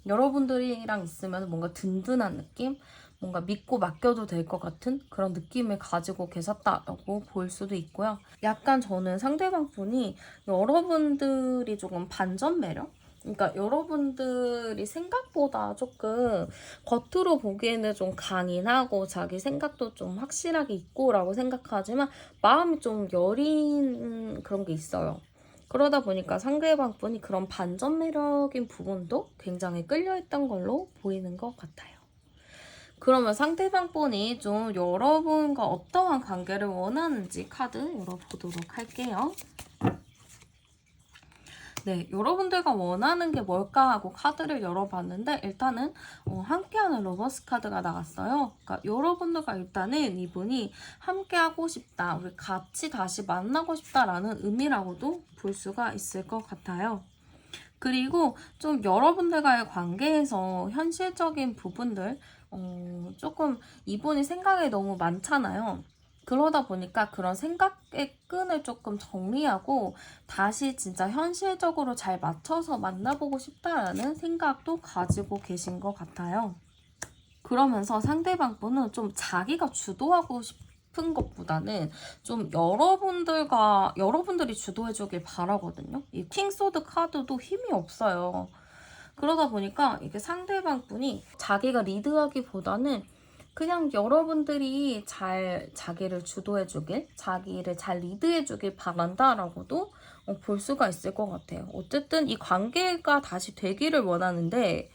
여러분들이랑 있으면 뭔가 든든한 느낌? 뭔가 믿고 맡겨도 될 것 같은 그런 느낌을 가지고 계셨다고 볼 수도 있고요. 약간 저는 상대방 분이 여러분들이 조금 반전 매력? 그러니까 여러분들이 생각보다 조금 겉으로 보기에는 좀 강인하고 자기 생각도 좀 확실하게 있고라고 생각하지만 마음이 좀 여린 그런 게 있어요. 그러다 보니까 상대방 분이 그런 반전 매력인 부분도 굉장히 끌려있던 걸로 보이는 것 같아요. 그러면 상대방 분이 좀 여러분과 어떠한 관계를 원하는지 카드 열어보도록 할게요. 네, 여러분들과 원하는 게 뭘까 하고 카드를 열어봤는데 일단은 함께하는 러버스 카드가 나왔어요. 그러니까 여러분들과 일단은 이분이 함께하고 싶다, 우리 같이 다시 만나고 싶다라는 의미라고도 볼 수가 있을 것 같아요. 그리고 좀 여러분들과의 관계에서 현실적인 부분들, 조금 이분이 생각이 너무 많잖아요. 그러다 보니까 그런 생각의 끈을 조금 정리하고 다시 진짜 현실적으로 잘 맞춰서 만나보고 싶다라는 생각도 가지고 계신 것 같아요. 그러면서 상대방 분은 좀 자기가 주도하고 싶은 것보다는 좀 여러분들이 주도해주길 바라거든요. 이 킹소드 카드도 힘이 없어요. 그러다 보니까 이게 상대방 분이 자기가 리드하기보다는 그냥 여러분들이 잘 자기를 주도해주길, 자기를 잘 리드해주길 바란다라고도 볼 수가 있을 것 같아요. 어쨌든 이 관계가 다시 되기를 원하는데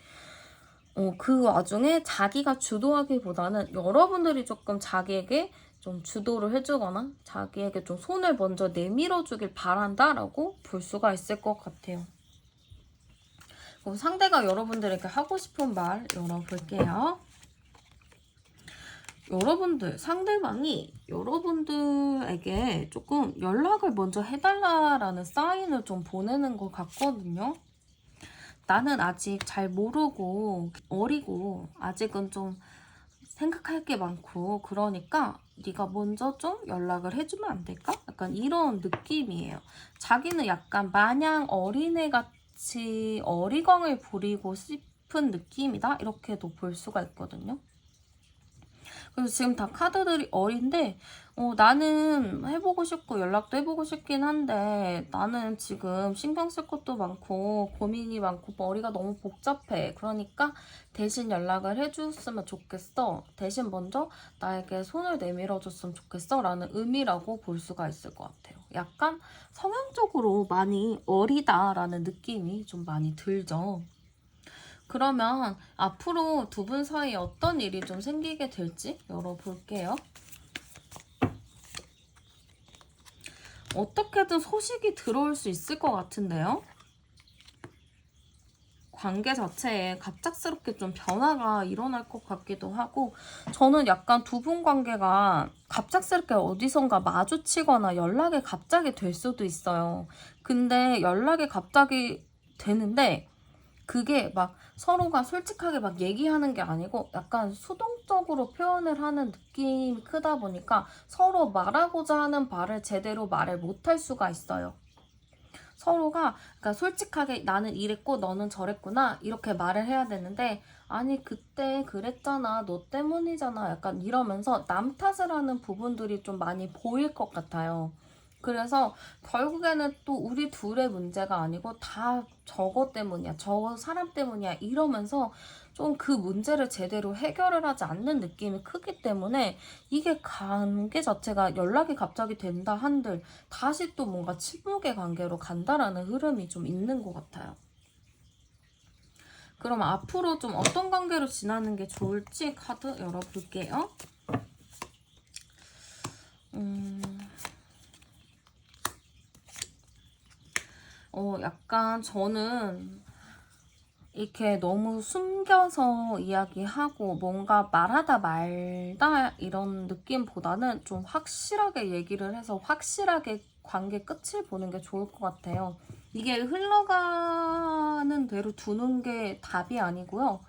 그 와중에 자기가 주도하기보다는 여러분들이 조금 자기에게 좀 주도를 해주거나 자기에게 좀 손을 먼저 내밀어주길 바란다라고 볼 수가 있을 것 같아요. 그럼 상대가 여러분들에게 하고 싶은 말 열어볼게요. 여러분들, 상대방이 여러분들에게 조금 연락을 먼저 해달라라는 사인을 좀 보내는 것 같거든요. 나는 아직 잘 모르고 어리고 아직은 좀 생각할 게 많고 그러니까 네가 먼저 좀 연락을 해주면 안 될까? 약간 이런 느낌이에요. 자기는 약간 마냥 어린애같이 어리광을 부리고 싶은 느낌이다? 이렇게도 볼 수가 있거든요. 그래서 지금 다 카드들이 어린데 나는 해보고 싶고 연락도 해보고 싶긴 한데 나는 지금 신경 쓸 것도 많고 고민이 많고 머리가 너무 복잡해. 그러니까 대신 연락을 해줬으면 좋겠어. 대신 먼저 나에게 손을 내밀어줬으면 좋겠어 라는 의미라고 볼 수가 있을 것 같아요. 약간 성향적으로 많이 어리다라는 느낌이 좀 많이 들죠. 그러면 앞으로 두 분 사이에 어떤 일이 좀 생기게 될지 열어볼게요. 어떻게든 소식이 들어올 수 있을 것 같은데요. 관계 자체에 갑작스럽게 좀 변화가 일어날 것 같기도 하고, 저는 약간 두 분 관계가 갑작스럽게 어디선가 마주치거나 연락이 갑자기 될 수도 있어요. 근데 연락이 갑자기 되는데 그게 막 서로가 솔직하게 막 얘기하는 게 아니고 약간 수동적으로 표현을 하는 느낌이 크다 보니까 서로 말하고자 하는 말을 제대로 말을 못할 수가 있어요. 서로가 그러니까 솔직하게 나는 이랬고 너는 저랬구나 이렇게 말을 해야 되는데 아니 그때 그랬잖아 너 때문이잖아 약간 이러면서 남 탓을 하는 부분들이 좀 많이 보일 것 같아요. 그래서 결국에는 또 우리 둘의 문제가 아니고 다 저거 때문이야 저 사람 때문이야 이러면서 좀 그 문제를 제대로 해결을 하지 않는 느낌이 크기 때문에 이게 관계 자체가 연락이 갑자기 된다 한들 다시 또 뭔가 침묵의 관계로 간다라는 흐름이 좀 있는 것 같아요. 그럼 앞으로 좀 어떤 관계로 지나는 게 좋을지 카드 열어볼게요. 약간 저는 이렇게 너무 숨겨서 이야기하고 뭔가 말하다 말다 이런 느낌보다는 좀 확실하게 얘기를 해서 확실하게 관계 끝을 보는 게 좋을 것 같아요. 이게 흘러가는 대로 두는 게 답이 아니고요.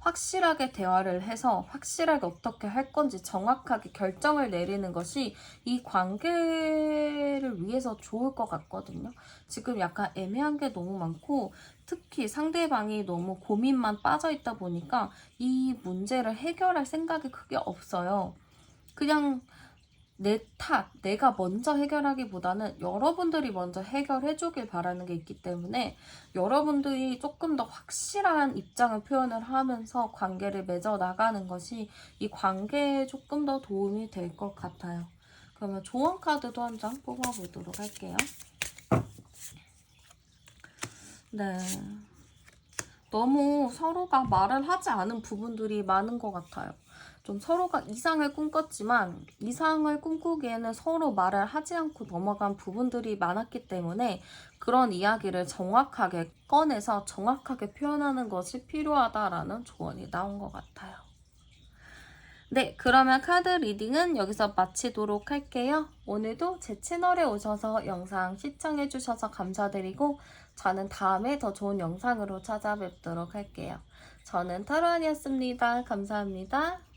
확실하게 대화를 해서 확실하게 어떻게 할 건지 정확하게 결정을 내리는 것이 이 관계를 위해서 좋을 것 같거든요. 지금 약간 애매한 게 너무 많고 특히 상대방이 너무 고민만 빠져있다 보니까 이 문제를 해결할 생각이 크게 없어요. 그냥 내 탓, 내가 먼저 해결하기보다는 여러분들이 먼저 해결해 주길 바라는 게 있기 때문에 여러분들이 조금 더 확실한 입장을 표현을 하면서 관계를 맺어 나가는 것이 이 관계에 조금 더 도움이 될 것 같아요. 그러면 조언 카드도 한 장 뽑아보도록 할게요. 네. 너무 서로가 말을 하지 않은 부분들이 많은 것 같아요. 좀 서로가 이상을 꿈꿨지만 이상을 꿈꾸기에는 서로 말을 하지 않고 넘어간 부분들이 많았기 때문에 그런 이야기를 정확하게 꺼내서 정확하게 표현하는 것이 필요하다라는 조언이 나온 것 같아요. 네, 그러면 카드 리딩은 여기서 마치도록 할게요. 오늘도 제 채널에 오셔서 영상 시청해주셔서 감사드리고 저는 다음에 더 좋은 영상으로 찾아뵙도록 할게요. 저는 타로안이었습니다. 감사합니다.